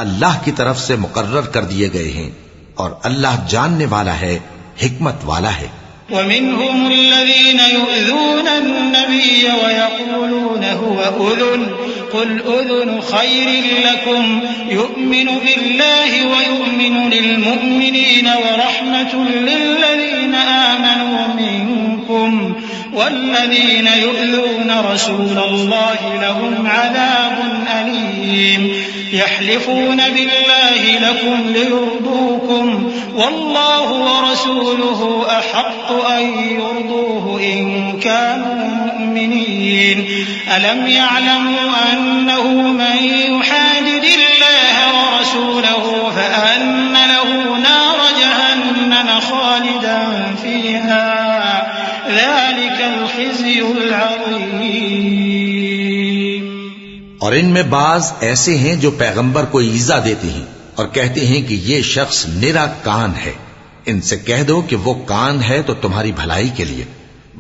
S2: اللہ کی طرف سے مقرر کر دیے گئے ہیں، اور اللہ جاننے والا ہے، حکمت والا ہے.
S3: ومنهم الذين يؤذون النبي ويقولون هو أذن قل أذن خير لكم يؤمن بالله ويؤمن للمؤمنين ورحمة للذين آمنوا منكم والذين يؤذون رسول الله لهم عذاب أليم. يحلفون بالله لكم ليرضوكم والله ورسوله أحق أن يرضوه إن كانوا مؤمنين. ألم يعلموا أنه من يحادد الله ورسوله فأن له نار جهنم خالدا فيها ذلك الخزي العظيم.
S2: اور ان میں بعض ایسے ہیں جو پیغمبر کو ایذا دیتے ہیں اور کہتے ہیں کہ یہ شخص نرا کان ہے. ان سے کہہ دو کہ وہ کان ہے تو تمہاری بھلائی کے لیے،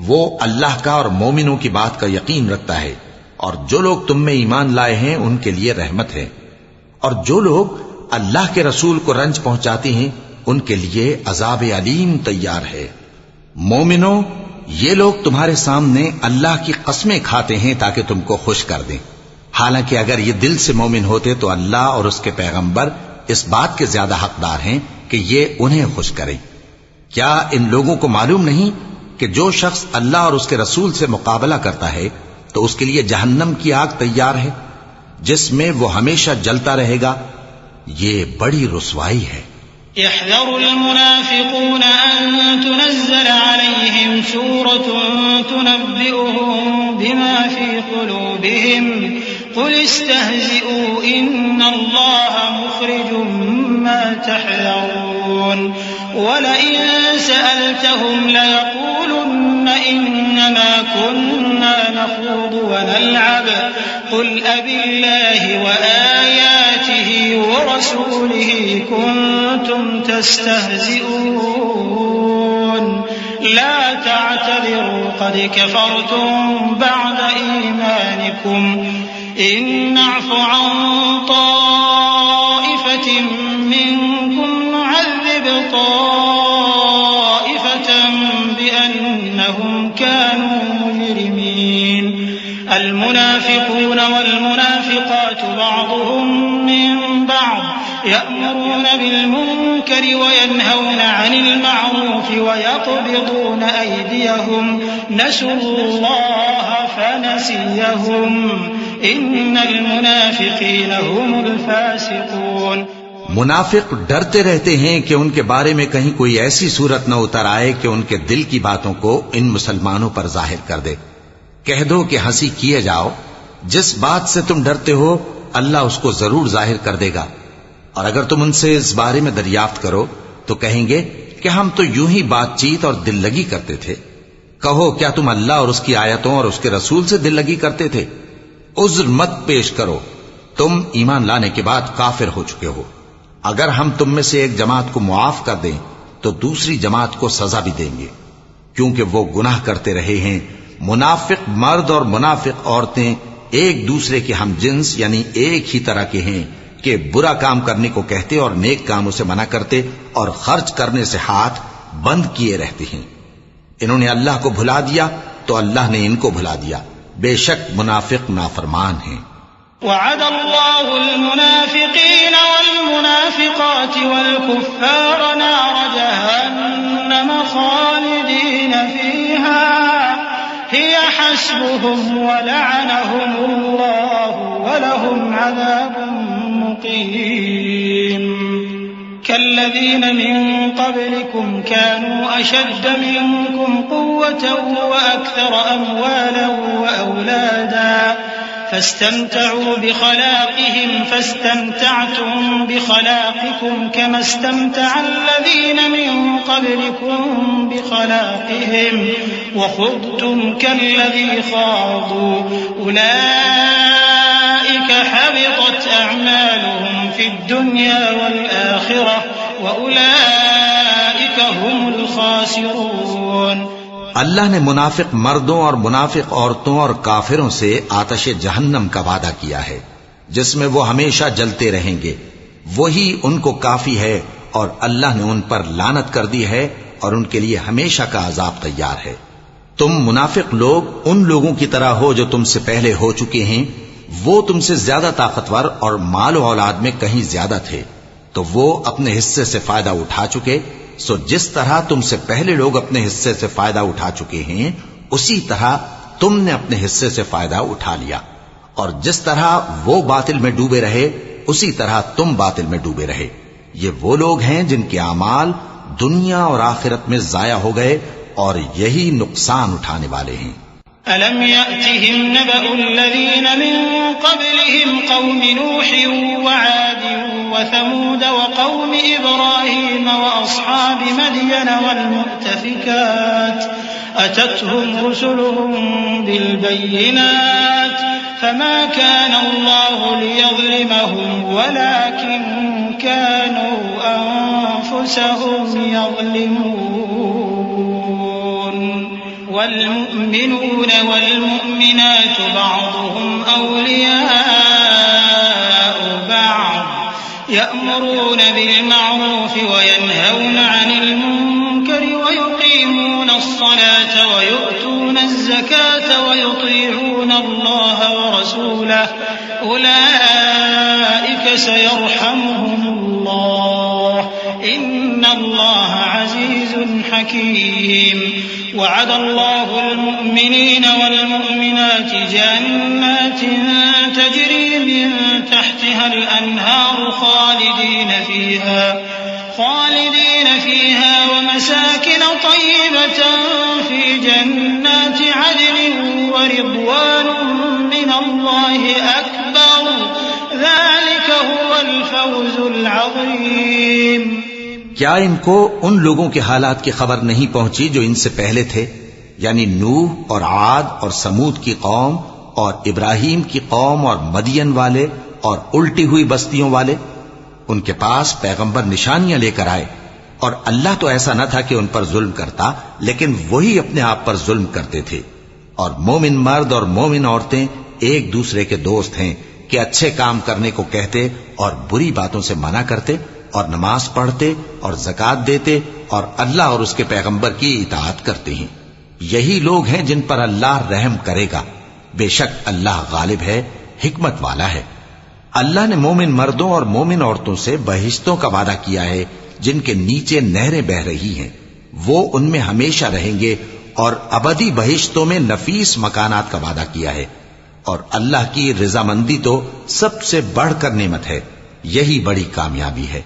S2: وہ اللہ کا اور مومنوں کی بات کا یقین رکھتا ہے، اور جو لوگ تم میں ایمان لائے ہیں ان کے لیے رحمت ہے. اور جو لوگ اللہ کے رسول کو رنج پہنچاتے ہیں ان کے لیے عذاب علیم تیار ہے. مومنوں، یہ لوگ تمہارے سامنے اللہ کی قسمیں کھاتے ہیں تاکہ تم کو خوش کر دیں، حالانکہ اگر یہ دل سے مومن ہوتے تو اللہ اور اس کے پیغمبر اس بات کے زیادہ حقدار ہیں کہ یہ انہیں خوش کریں۔ کیا ان لوگوں کو معلوم نہیں کہ جو شخص اللہ اور اس کے رسول سے مقابلہ کرتا ہے تو اس کے لیے جہنم کی آگ تیار ہے جس میں وہ ہمیشہ جلتا رہے گا، یہ بڑی رسوائی ہے۔
S3: يحذر المنافقون أن تنزل عليهم سورة تنبئهم بما في قلوبهم قل استهزئوا إن الله مخرج ما تحذرون ولئن سألتهم ليقولن إنما كنا نخوض ونلعب قل أبالله وآياته ورسوله كنتم تستهزئون لا تعتذروا قد كفرتم بعد إيمانكم إن نعف عن طائفة منكم نعذب طائفة بأنهم كانوا مجرمين المنافقون والمنافقات بعضهم من بعض يأمرون بالمنكر وينهون عن المعروف ويقبضون أيديهم نسوا الله فنسيهم إن المنافقين هم الفاسقون۔
S2: منافق ڈرتے رہتے ہیں کہ ان کے بارے میں کہیں کوئی ایسی صورت نہ اتر آئے کہ ان کے دل کی باتوں کو ان مسلمانوں پر ظاہر کر دے۔ کہہ دو کہ ہنسی کیے جاؤ، جس بات سے تم ڈرتے ہو اللہ اس کو ضرور ظاہر کر دے گا، اور اگر تم ان سے اس بارے میں دریافت کرو تو کہیں گے کہ ہم تو یوں ہی بات چیت اور دل لگی کرتے تھے۔ کہو کیا تم اللہ اور اس کی آیتوں اور اس کے رسول سے دل لگی کرتے تھے؟ عذر مت پیش کرو، تم ایمان لانے کے بعد کافر ہو چکے ہو۔ اگر ہم تم میں سے ایک جماعت کو معاف کر دیں تو دوسری جماعت کو سزا بھی دیں گے، کیونکہ وہ گناہ کرتے رہے ہیں۔ منافق مرد اور منافق عورتیں ایک دوسرے کے ہم جنس یعنی ایک ہی طرح کے ہیں کہ برا کام کرنے کو کہتے اور نیک کاموں سے منع کرتے اور خرچ کرنے سے ہاتھ بند کیے رہتے ہیں۔ انہوں نے اللہ کو بھلا دیا تو اللہ نے ان کو بھلا دیا، بے شک منافق نافرمان ہیں۔
S3: وعد الله المنافقين والمنافقات والكفار نار جهنم خالدين فيها هي حسبهم ولعنهم الله ولهم عذاب مقيم كالذين من قبلكم كانوا أشد منكم قوة وأكثر أموالا وأولادا فاستمتعوا بخلاقهم فاستمتعتم بخلاقكم كما استمتع الذين من قبلكم بخلاقهم وخضتم كالذي خاضوا أولئك حبطت أعمالهم في الدنيا والآخرة وأولئك هم الخاسرون۔
S2: اللہ نے منافق مردوں اور منافق عورتوں اور کافروں سے آتش جہنم کا وعدہ کیا ہے جس میں وہ ہمیشہ جلتے رہیں گے، وہی ان کو کافی ہے، اور اللہ نے ان پر لعنت کر دی ہے اور ان کے لیے ہمیشہ کا عذاب تیار ہے۔ تم منافق لوگ ان لوگوں کی طرح ہو جو تم سے پہلے ہو چکے ہیں، وہ تم سے زیادہ طاقتور اور مال و اولاد میں کہیں زیادہ تھے، تو وہ اپنے حصے سے فائدہ اٹھا چکے، سو جس طرح تم سے پہلے لوگ اپنے حصے سے فائدہ اٹھا چکے ہیں اسی طرح تم نے اپنے حصے سے فائدہ اٹھا لیا، اور جس طرح وہ باطل میں ڈوبے رہے اسی طرح تم باطل میں ڈوبے رہے۔ یہ وہ لوگ ہیں جن کے اعمال دنیا اور آخرت میں ضائع ہو گئے اور یہی نقصان اٹھانے والے ہیں۔
S3: أَلَمْ يَأْتِهِمْ نَبَأُ الَّذِينَ مِن قَبْلِهِمْ قَوْمِ نُوحٍ وَعَادٍ وَثَمُودَ وَقَوْمِ إِبْرَاهِيمَ وَأَصْحَابِ مَدْيَنَ وَالْمُؤْتَفِكَاتِ أَتَتْهُمْ رُسُلُهُم بِالْبَيِّنَاتِ فَمَا كَانَ اللَّهُ لِيَظْلِمَهُمْ وَلَكِن كَانُوا أَنفُسَهُمْ يَظْلِمُونَ۔ والمؤمنون والمؤمنات بعضهم أولياء بعض يأمرون بالمعروف وينهون عن المنكر ويقيمون الصلاة ويؤتون الزكاة الزكاة ويطيعون الله ورسوله أولئك سيرحمهم الله إن الله عزيز حكيم وعد الله المؤمنين والمؤمنات جنات تجري من تحتها الأنهار خالدين فيها ومساكن طيبة في جنات عدن ورضوان من الله أكبر ذلك هو الفوز العظيم۔
S2: کیا ان کو ان لوگوں کے حالات کی خبر نہیں پہنچی جو ان سے پہلے تھے، یعنی نوح اور عاد اور سمود کی قوم اور ابراہیم کی قوم اور مدین والے اور الٹی ہوئی بستیوں والے؟ ان کے پاس پیغمبر نشانیاں لے کر آئے، اور اللہ تو ایسا نہ تھا کہ ان پر ظلم کرتا، لیکن وہی اپنے آپ پر ظلم کرتے تھے۔ اور مومن مرد اور مومن عورتیں ایک دوسرے کے دوست ہیں کہ اچھے کام کرنے کو کہتے اور بری باتوں سے منع کرتے اور نماز پڑھتے اور زکوٰۃ دیتے اور اللہ اور اس کے پیغمبر کی اطاعت کرتے ہیں۔ یہی لوگ ہیں جن پر اللہ رحم کرے گا، بے شک اللہ غالب ہے، حکمت والا ہے۔ اللہ نے مومن مردوں اور مومن عورتوں سے بہشتوں کا وعدہ کیا ہے جن کے نیچے نہریں بہ رہی ہیں، وہ ان میں ہمیشہ رہیں گے، اور ابدی بہشتوں میں نفیس مکانات کا وعدہ کیا ہے۔ اور اللہ کی رضامندی تو سب سے بڑھ کر نعمت ہے، یہی بڑی کامیابی ہے۔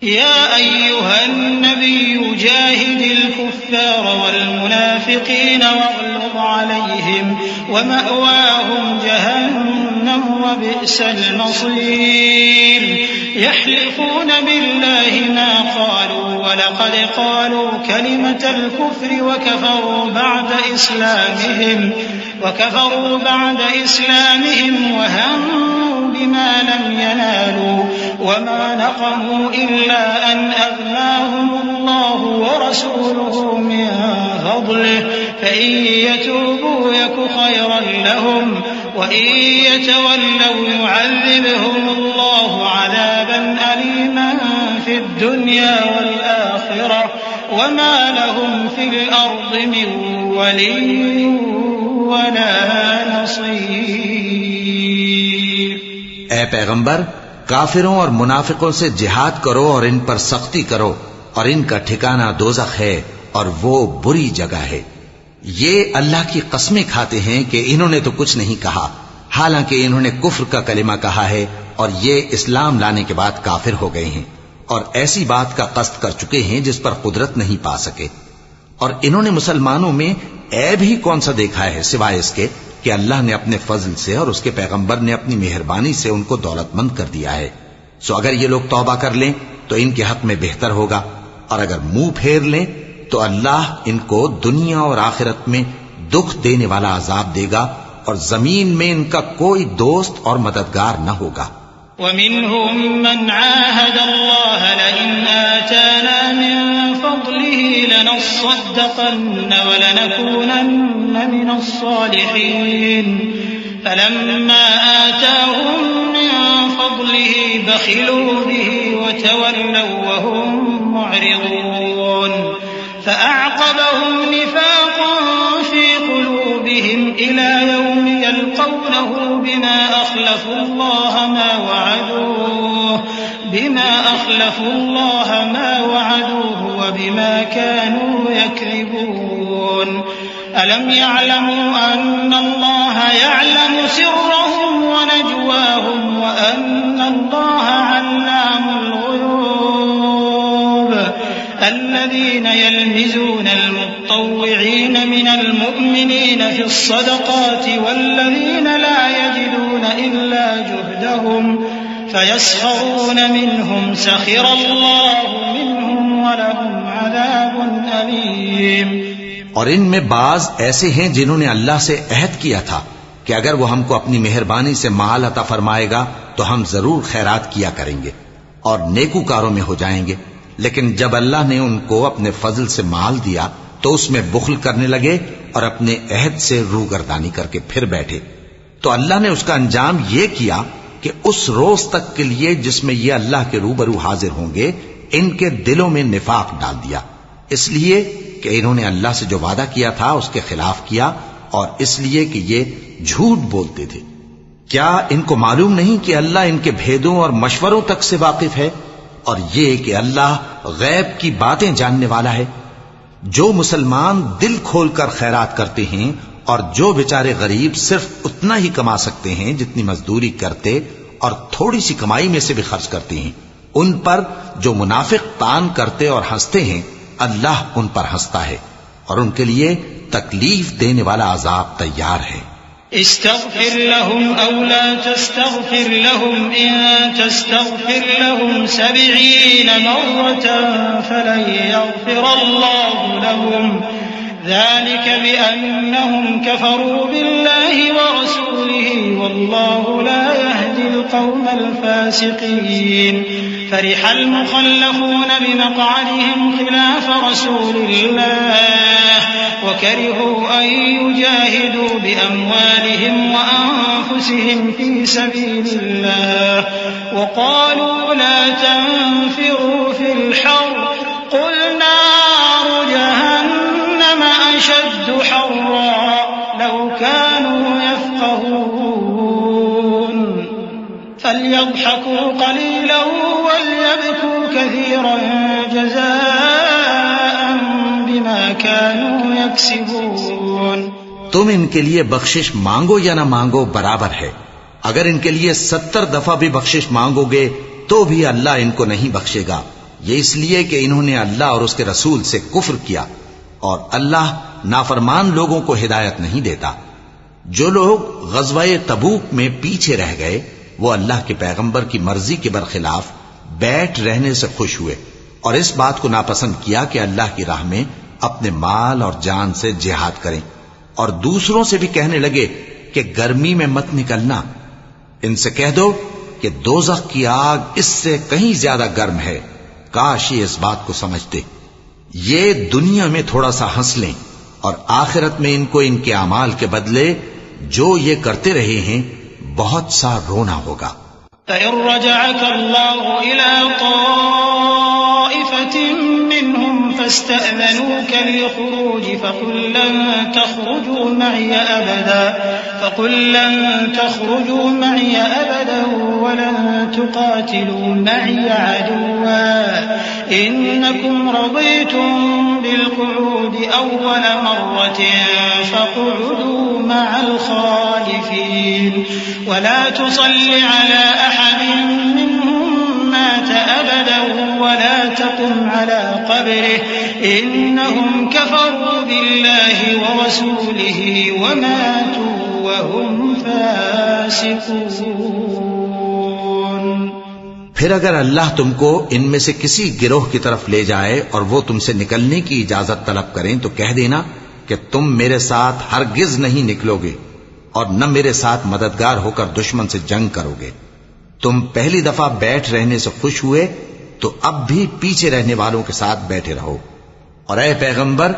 S3: يا أيها النبي جاهد الكفار والمنافقين واغلظ عليهم ومأواهم جهنم وبئس المصير يحلفون بالله ما قالوا ولقد قالوا كلمة الكفر وكفروا بعد إسلامهم وهموا بما لم ينالوا وما نقموا إلا أن أغناهم الله ورسوله من فضله فإن يتوبوا يك خيرا لهم وإن يتولوا يعذبهم الله عذابا أليما في الدنيا والآخرة وما لهم في الأرض من ولي ولا نصير۔
S2: اے پیغمبر، کافروں اور منافقوں سے جہاد کرو اور ان پر سختی کرو، اور ان کا ٹھکانہ دوزخ ہے اور وہ بری جگہ ہے۔ یہ اللہ کی قسمیں کھاتے ہیں کہ انہوں نے تو کچھ نہیں کہا، حالانکہ انہوں نے کفر کا کلمہ کہا ہے اور یہ اسلام لانے کے بعد کافر ہو گئے ہیں، اور ایسی بات کا قصد کر چکے ہیں جس پر قدرت نہیں پا سکے۔ اور انہوں نے مسلمانوں میں عیب ہی کون سا دیکھا ہے سوائے اس کے کہ اللہ نے اپنے فضل سے اور اس کے پیغمبر نے اپنی مہربانی سے ان کو دولت مند کر دیا ہے۔ سو اگر یہ لوگ توبہ کر لیں تو ان کے حق میں بہتر ہوگا، اور اگر منہ پھیر لیں تو اللہ ان کو دنیا اور آخرت میں دکھ دینے والا عذاب دے گا، اور زمین میں ان کا کوئی دوست اور مددگار نہ ہوگا۔
S3: ومنهم من عاهد الله لئن آتانا من فضله لنصدقن ولنكونن من الصالحين فلما آتاهم من فضله بخلوا به وتولوا وهم معرضون فأعقبهم نفاقا في قلوبهم إلى يوم يلقونه بما أخلفوا الله ما وعدوه وبما كانوا يكذبون ألم يعلموا أن الله يعلم سرهم ونجواهم وأن الله علام الغيوب الذين يلمزون المطوعين من المؤمنين في الصدقات والذين لا يجدون إلا جهدهم فيسخرون منهم سخر الله منهم ولهم عذاب أليم۔
S2: اور ان میں بعض ایسے ہیں جنہوں نے اللہ سے عہد کیا تھا کہ اگر وہ ہم کو اپنی مہربانی سے مال عطا فرمائے گا تو ہم ضرور خیرات کیا کریں گے اور نیکوکاروں میں ہو جائیں گے، لیکن جب اللہ نے ان کو اپنے فضل سے مال دیا تو اس میں بخل کرنے لگے اور اپنے عہد سے روگردانی کر کے پھر بیٹھے۔ تو اللہ نے اس کا انجام یہ کیا کہ اس روز تک کے لیے جس میں یہ اللہ کے روبرو حاضر ہوں گے ان کے دلوں میں نفاق ڈال دیا، اس لیے کہ انہوں نے اللہ سے جو وعدہ کیا تھا اس کے خلاف کیا اور اس لیے کہ یہ جھوٹ بولتے تھے۔ کیا ان کو معلوم نہیں کہ اللہ ان کے بھیدوں اور مشوروں تک سے واقف ہے، اور یہ کہ اللہ غیب کی باتیں جاننے والا ہے؟ جو مسلمان دل کھول کر خیرات کرتے ہیں اور جو بیچارے غریب صرف اتنا ہی کما سکتے ہیں جتنی مزدوری کرتے اور تھوڑی سی کمائی میں سے بھی خرچ کرتے ہیں، ان پر جو منافق تان کرتے اور ہنستے ہیں اللہ ان پر ہنستا ہے، اور ان کے لیے تکلیف دینے والا عذاب تیار ہے۔
S3: استغفر لهم أو لا تستغفر لهم إن تستغفر لهم 70 مرة فلن يغفر الله لهم ذلك بأنهم كفروا بالله ورسوله والله لا يهدي القوم الفاسقين فرح المخلفون بمقعدهم خلاف رسول الله وكرهوا أن يجاهدوا بأموالهم وأنفسهم في سبيل الله وقالوا لا تنفروا في الحر قل نار جهنم أشد حرا لو كانوا يفقهون فليضحكوا قليلا وليبكوا كثيرا جزاء بما كانوا يكسبون۔
S2: تم ان کے لیے بخشش مانگو یا نہ مانگو برابر ہے، اگر ان کے لیے 70 دفعہ بھی بخشش مانگو گے تو بھی اللہ ان کو نہیں بخشے گا، یہ اس لیے کہ انہوں نے اللہ اور اس کے رسول سے کفر کیا، اور اللہ نافرمان لوگوں کو ہدایت نہیں دیتا۔ جو لوگ غزوہ تبوک میں پیچھے رہ گئے وہ اللہ کے پیغمبر کی مرضی کے برخلاف بیٹھ رہنے سے خوش ہوئے اور اس بات کو ناپسند کیا کہ اللہ کی راہ میں اپنے مال اور جان سے جہاد کریں، اور دوسروں سے بھی کہنے لگے کہ گرمی میں مت نکلنا، ان سے کہہ دو کہ دوزخ کی آگ اس سے کہیں زیادہ گرم ہے، کاش یہ اس بات کو سمجھتے۔ یہ دنیا میں تھوڑا سا ہنس لیں اور آخرت میں ان کو ان کے اعمال کے بدلے جو یہ کرتے رہے ہیں بہت سا رونا ہوگا۔
S3: فَإِن رَّجَعَكَ اللَّهُ إِلَىٰ طَائِفَةٍ مِّنْهُمْ فَاسْتَأْذَنُوكَ لِلْخُرُوجِ فَقُل لَّن تَخْرُجُوا مَعِيَ أَبَدًا وَلَن تُقَاتِلُوا مَعِيَ عَدُوًّا إِنَّكُمْ رَضِيتُم بِالْقُعُودِ أَوَّلَ مَرَّةٍ فَاقْعُدُوا مَعَ الْخَالِفِينَ وَلَا تُصَلِّ عَلَىٰ أَحَدٍ مِّنْهُم مَّاتَ أَبَدًا وَلَا تَقُمْ عَلَىٰ قَبْرِهِ إِنَّهُمْ كَفَرُوا بِاللَّهِ وَرَسُولِهِ وَمَاتُوا وَهُمْ فَاسِقُونَ۔
S2: پھر اگر اللہ تم کو ان میں سے کسی گروہ کی طرف لے جائے اور وہ تم سے نکلنے کی اجازت طلب کریں تو کہہ دینا کہ تم میرے ساتھ ہرگز نہیں نکلو گے اور نہ میرے ساتھ مددگار ہو کر دشمن سے جنگ کرو گے۔ تم پہلی دفعہ بیٹھ رہنے سے خوش ہوئے تو اب بھی پیچھے رہنے والوں کے ساتھ بیٹھے رہو، اور اے پیغمبر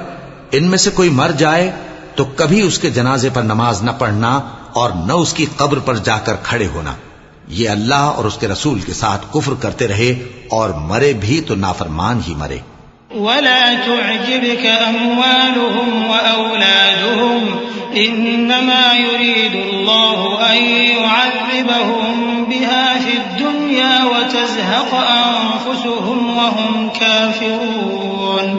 S2: ان میں سے کوئی مر جائے تو کبھی اس کے جنازے پر نماز نہ پڑھنا اور نہ اس کی قبر پر جا کر کھڑے ہونا، یہ اللہ اور اس کے رسول کے ساتھ کفر کرتے رہے اور مرے بھی تو نافرمان ہی مرے۔
S3: وَلَا تُعْجِبْكَ أَمْوَالُهُمْ وَأَوْلَادُهُمْ إِنَّمَا يُرِيدُ اللَّهُ أَن يُعَذِّبَهُم بِهَا فِي الدُّنْيَا وَتَزْهَقَ أَنفُسُهُمْ وَهُمْ كَافِرُونَ۔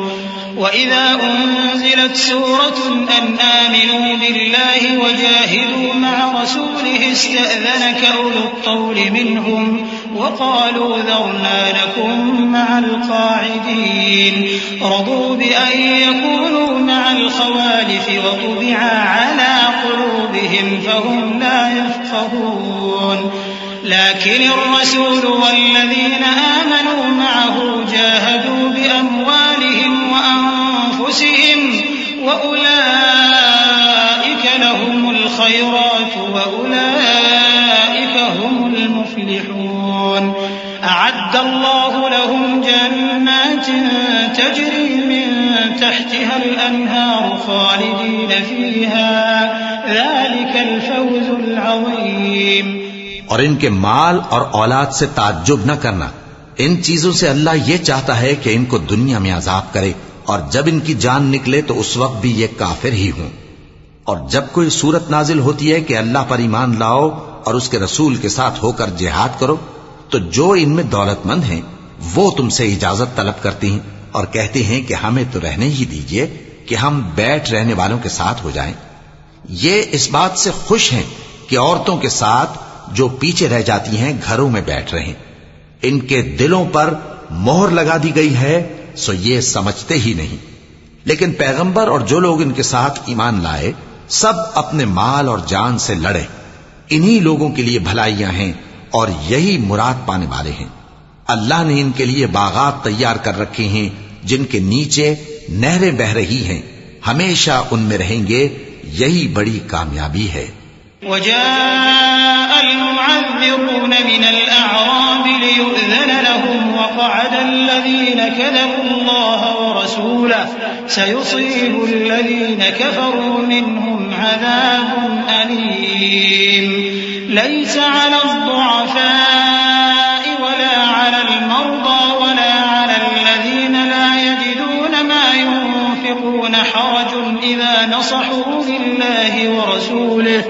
S3: وَإِذَا أُنزِلَتْ سُورَةٌ أَنْ آمِنُوا بِاللَّهِ وَجَاهِدُوا مَعَ رَسُولِهِ اسْتَأْذَنَكَ أُولُو الطَّوْلِ مِنْهُمْ وَقَالُوا ذَرْنَا نَكُن مَّعَ الْقَاعِدِينَ رَضُوا بِأَن يَكُونُوا مَعَ الْخَوَالِفِ وَطُبِعَ عَلَىٰ قُلُوبِهِمْ فَهُمْ لَا يَفْقَهُونَ لَٰكِنِ الرَّسُولُ وَالَّذِينَ آمَنُوا مَعَهُ جَاهَدُوا بِأَمْوَالِهِمْ وَأَنفُسِهِمْ وَأُولَٰئِكَ لَهُمُ الْخَيْرَاتُ وَأُولَٰئِكَ هُمُ الْمُفْلِحُونَ أَعَدَّ اللَّهُ لَهُمْ جَنَّاتٍ تَجْرِي مِن تَحْتِهَا الْأَنْهَارُ خَالِدِينَ فِيهَا ذَلِكَ الْفَوْزُ الْعَظِيمُ۔
S2: اور ان کے مال اور اولاد سے تعجب نہ کرنا، ان چیزوں سے اللہ یہ چاہتا ہے کہ ان کو دنیا میں عذاب کرے اور جب ان کی جان نکلے تو اس وقت بھی یہ کافر ہی ہوں۔ اور جب کوئی صورت نازل ہوتی ہے کہ اللہ پر ایمان لاؤ اور اس کے رسول کے ساتھ ہو کر جہاد کرو، تو جو ان میں دولت مند ہیں وہ تم سے اجازت طلب کرتی ہیں اور کہتے ہیں کہ ہمیں تو رہنے ہی دیجئے کہ ہم بیٹھ رہنے والوں کے ساتھ ہو جائیں۔ یہ اس بات سے خوش ہیں کہ عورتوں کے ساتھ جو پیچھے رہ جاتی ہیں گھروں میں بیٹھ رہیں۔ ان کے دلوں پر مہر لگا دی گئی ہے، سو یہ سمجھتے ہی نہیں۔ لیکن پیغمبر اور جو لوگ ان کے ساتھ ایمان لائے سب اپنے مال اور جان سے لڑے۔ انہی لوگوں کے لیے بھلائیاں ہیں اور یہی مراد پانے والے ہیں۔ اللہ نے ان کے لیے باغات تیار کر رکھے ہیں جن کے نیچے نہریں بہ رہی ہیں، ہمیشہ ان میں رہیں گے، یہی بڑی کامیابی ہے۔
S3: وجاء المعذرون من الأعراب ليؤذن لهم وقعد الذين كذبوا الله ورسوله سيصيب الذين كفروا منهم عذاب أليم ليس على الضعفاء ولا على المرضى ولا على الذين لا يجدون ما ينفقون حرج إذا نصحوا لله ورسوله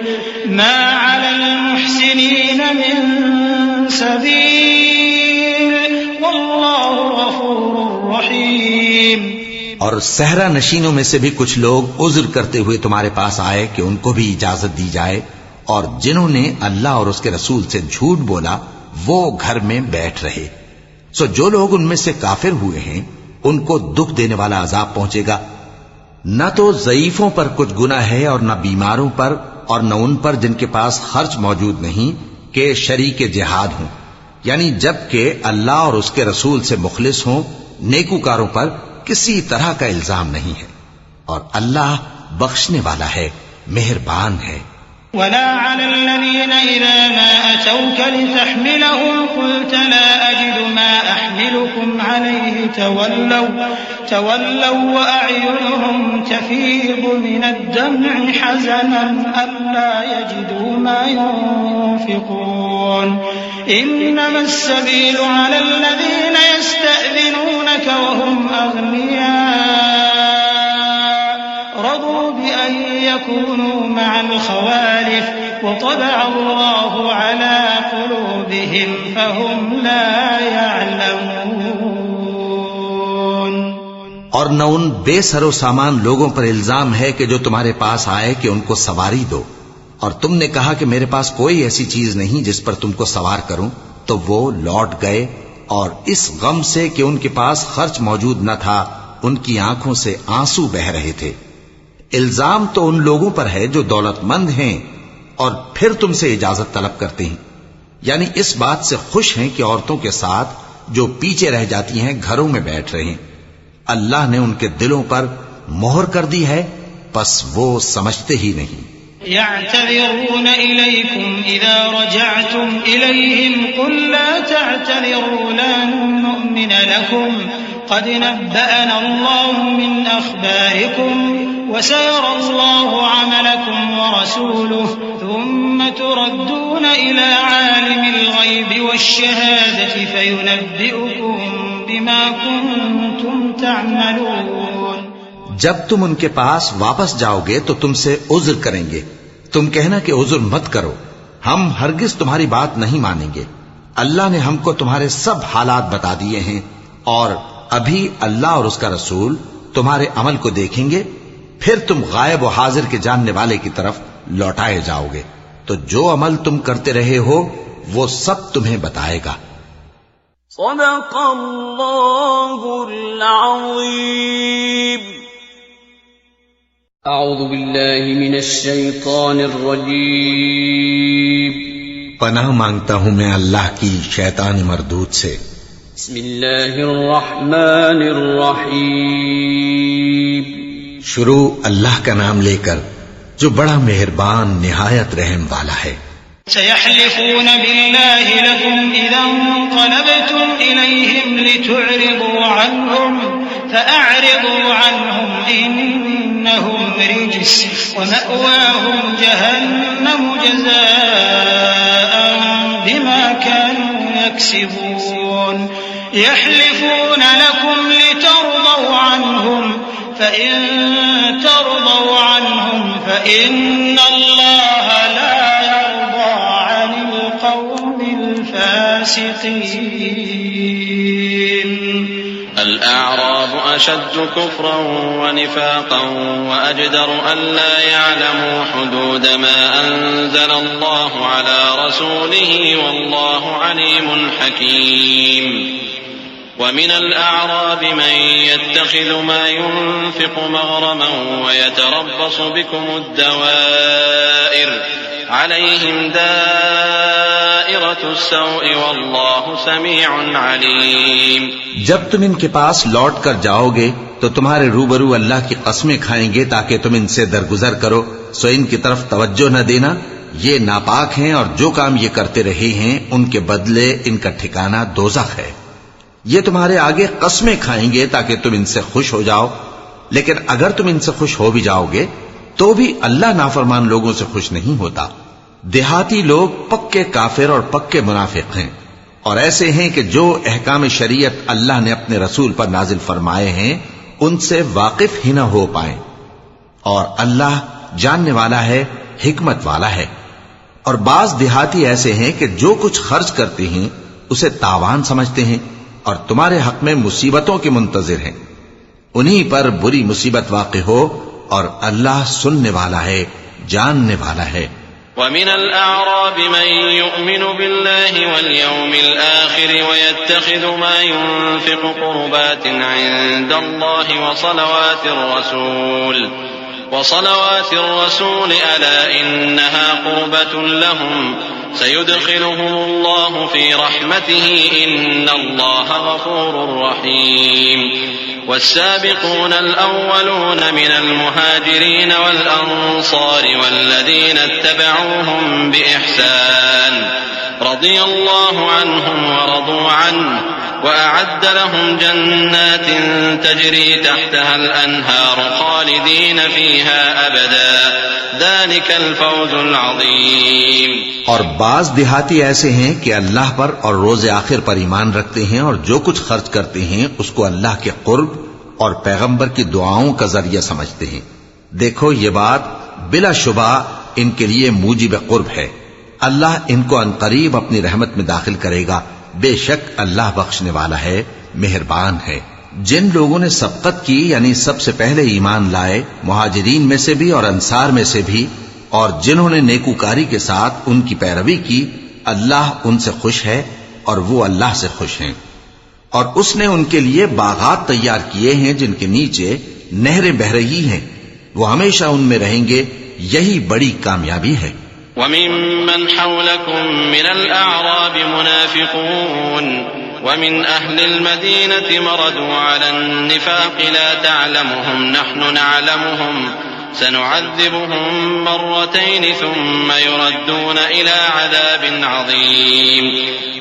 S3: ما على المحسنين من سبيل والله غفور رحيم۔
S2: اور صحرا نشینوں میں سے بھی کچھ لوگ عذر کرتے ہوئے تمہارے پاس آئے کہ ان کو بھی اجازت دی جائے، اور جنہوں نے اللہ اور اس کے رسول سے جھوٹ بولا وہ گھر میں بیٹھ رہے۔ سو جو لوگ ان میں سے کافر ہوئے ہیں ان کو دکھ دینے والا عذاب پہنچے گا۔ نہ تو ضعیفوں پر کچھ گناہ ہے اور نہ بیماروں پر اور نہ ان پر جن کے پاس خرچ موجود نہیں کہ شریک جہاد ہوں، یعنی جب کہ اللہ اور اس کے رسول سے مخلص ہوں، نیکوکاروں پر کسی طرح کا الزام نہیں ہے، اور اللہ بخشنے والا ہے، مہربان ہے۔
S3: ولا على الذين إذا ما أتوك لتحملهم قلت لا أجد ما أحملكم عليه تولوا وأعينهم تفيض من الدمع حزنا ألا يجدوا ما ينفقون إنما السبيل على الذين يستأذنونك وهم أغنياء رضوا بأن يكونوا مع الخوالف وطبع الله على قلوبهم فهم لا يعلمون۔
S2: اور نہ ان بے سر و سامان لوگوں پر الزام ہے کہ جو تمہارے پاس آئے کہ ان کو سواری دو، اور تم نے کہا کہ میرے پاس کوئی ایسی چیز نہیں جس پر تم کو سوار کروں، تو وہ لوٹ گئے، اور اس غم سے کہ ان کے پاس خرچ موجود نہ تھا ان کی آنکھوں سے آنسو بہ رہے تھے۔ الزام تو ان لوگوں پر ہے جو دولت مند ہیں اور پھر تم سے اجازت طلب کرتے ہیں، یعنی اس بات سے خوش ہیں کہ عورتوں کے ساتھ جو پیچھے رہ جاتی ہیں گھروں میں بیٹھ رہے ہیں۔ اللہ نے ان کے دلوں پر مہر کر دی ہے، پس وہ سمجھتے ہی نہیں۔
S3: يعتذرون إليكم إذا رجعتم إليهم قل لا تعتذروا لن نؤمن لكم قد نبأنا الله من أخباركم وسيرى الله عملكم ورسوله ثم تردون إلى عالم الغيب والشهادة فينبئكم بما كنتم تعملون۔
S2: جب تم ان کے پاس واپس جاؤ گے تو تم سے عذر کریں گے، تم کہنا کہ عذر مت کرو، ہم ہرگز تمہاری بات نہیں مانیں گے۔ اللہ نے ہم کو تمہارے سب حالات بتا دیے ہیں، اور ابھی اللہ اور اس کا رسول تمہارے عمل کو دیکھیں گے، پھر تم غائب و حاضر کے جاننے والے کی طرف لوٹائے جاؤ گے، تو جو عمل تم کرتے رہے ہو وہ سب تمہیں بتائے گا۔
S4: صدق اللہ العظیم۔ اعوذ باللہ من الشیطان الرجیم۔
S2: پناہ مانگتا ہوں میں اللہ کی شیطان مردود سے۔
S4: بسم اللہ الرحمن الرحیم۔
S2: شروع اللہ کا نام لے کر جو بڑا مہربان نہایت رحم والا ہے۔
S3: سيحلفون بالله لكم إذا انقلبتم إليهم لتعرضوا عنهم فأعرضوا عنهم إنهم رجس ومأواهم جهنم جزاء بما كانوا يكسبون يحلفون لكم لترضوا عنهم فإن ترضوا عنهم فإن الله لا يرضى عن القوم الفاسقين.
S1: الأعراب أشد كفرا ونفاقا وأجدر ألا يعلموا حدود ما أنزل الله على رسوله والله عليم حكيم. ومن الأعراب من يتخذ ما ينفق مغرما ويتربص بكم الدوائر عليهم دائرة السوء والله سميع عليم.
S2: جب تم ان کے پاس لوٹ کر جاؤ گے تو تمہارے روبرو اللہ کی قسمیں کھائیں گے تاکہ تم ان سے درگزر کرو، سو ان کی طرف توجہ نہ دینا، یہ ناپاک ہیں اور جو کام یہ کرتے رہے ہیں ان کے بدلے ان کا ٹھکانہ دوزخ ہے. یہ تمہارے آگے قسمیں کھائیں گے تاکہ تم ان سے خوش ہو جاؤ، لیکن اگر تم ان سے خوش ہو بھی جاؤ گے تو بھی اللہ نافرمان لوگوں سے خوش نہیں ہوتا. دیہاتی لوگ پکے کافر اور پکے منافق ہیں، اور ایسے ہیں کہ جو احکام شریعت اللہ نے اپنے رسول پر نازل فرمائے ہیں ان سے واقف ہی نہ ہو پائیں. اور اللہ جاننے والا ہے، حکمت والا ہے. اور بعض دیہاتی ایسے ہیں کہ جو کچھ خرچ کرتے ہیں اسے تاوان سمجھتے ہیں اور تمہارے حق میں مصیبتوں کے منتظر ہیں. انہی پر بری مصیبت واقع ہو اور اللہ سننے والا ہے، جاننے والا ہے.
S1: ومن الأعراب من يؤمن بالله واليوم الآخر ويتخذ ما ينفق قربات عند الله وصلوات الرسول ألا إنها قربة لهم سيدخلهم الله في رحمته إن الله غفور رحيم. والسابقون الأولون من المهاجرين والأنصار والذين اتبعوهم بإحسان رضي الله عنهم ورضوا عنه وأعد لهم جنات تجري تحتها الأنهار خالدين فيها أبدا ذلك الفوز العظيم.
S2: اور بعض دیہاتی ایسے ہیں کہ اللہ پر اور روز آخر پر ایمان رکھتے ہیں اور جو کچھ خرچ کرتے ہیں اس کو اللہ کے قرب اور پیغمبر کی دعاؤں کا ذریعہ سمجھتے ہیں. دیکھو یہ بات بلا شبہ ان کے لیے موجب قرب ہے. اللہ ان کو عنقریب اپنی رحمت میں داخل کرے گا. بے شک اللہ بخشنے والا ہے، مہربان ہے. جن لوگوں نے سبقت کی یعنی سب سے پہلے ایمان لائے، مہاجرین میں سے بھی اور انصار میں سے بھی، اور جنہوں نے نیکوکاری کے ساتھ ان کی پیروی کی، اللہ ان سے خوش ہے اور وہ اللہ سے خوش ہیں. اور اس نے ان کے لیے باغات تیار کیے ہیں جن کے نیچے نہریں بہ رہی ہیں، وہ ہمیشہ ان میں رہیں گے. یہی بڑی کامیابی ہے.
S1: وَمِمَّنْ حَوْلَكُمْ مِنَ الْأَعْرَابِ مُنَافِقُونَ وَمِنْ أَهْلِ الْمَدِينَةِ مَرَدُوا عَلَى النِّفَاقِ لَا تَعْلَمُهُمْ نَحْنُ نَعْلَمُهُمْ سَنُعَذِّبُهُمْ مَرَّتَيْنِ ثُمَّ يُرَدُّونَ إِلَى عَذَابٍ عَظِيمٍ.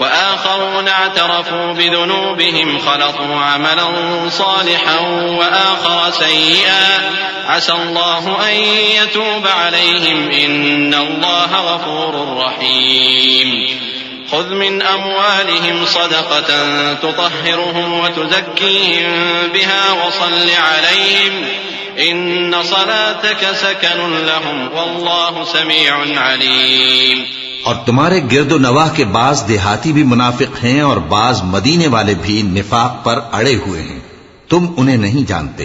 S1: وَآخَرُونَ اعْتَرَفُوا بِذُنُوبِهِمْ خَلَطُوا عَمَلًا صَالِحًا وَآخَرَ سَيِّئًا عَسَى اللَّهُ أَن يَتُوبَ عَلَيْهِمْ إِنَّ اللَّهَ غَفُورٌ رَّحِيمٌ. خذ من أموالهم صدقة تطهرهم وتزكيهم بها وصل عليهم إن صلاتك سكن لهم والله سميع عليم.
S2: اور تمہارے گرد و نواح کے بعض دیہاتی بھی منافق ہیں اور بعض مدینے والے بھی نفاق پر اڑے ہوئے ہیں. تم انہیں نہیں جانتے،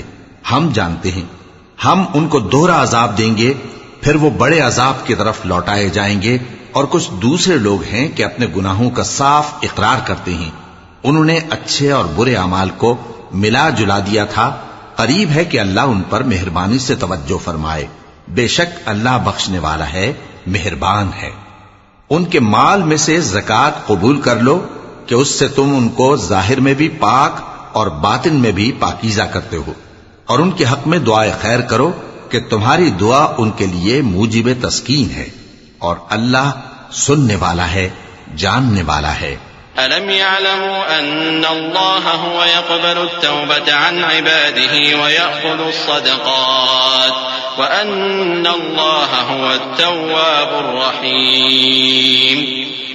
S2: ہم جانتے ہیں. ہم ان کو دوہرا عذاب دیں گے، پھر وہ بڑے عذاب کی طرف لوٹائے جائیں گے. اور کچھ دوسرے لوگ ہیں کہ اپنے گناہوں کا صاف اقرار کرتے ہیں. انہوں نے اچھے اور برے اعمال کو ملا جلا دیا تھا. قریب ہے کہ اللہ ان پر مہربانی سے توجہ فرمائے. بے شک اللہ بخشنے والا ہے، مہربان ہے. ان کے مال میں سے زکوٰۃ قبول کر لو کہ اس سے تم ان کو ظاہر میں بھی پاک اور باطن میں بھی پاکیزہ کرتے ہو. اور ان کے حق میں دعائے خیر کرو کہ تمہاری دعا ان کے لیے موجب تسکین ہے. اور اللہ سننے والا ہے، جاننے والا ہے.
S1: أَلَمْ يَعْلَمُوا أَنَّ اللَّهَ هُوَ يَقْبَلُ التَّوْبَةَ عَنْ عِبَادِهِ وَيَأْخُذُ الصَّدَقَاتِ وَأَنَّ اللَّهَ هُوَ التَّوَّابُ الرَّحِيمُ.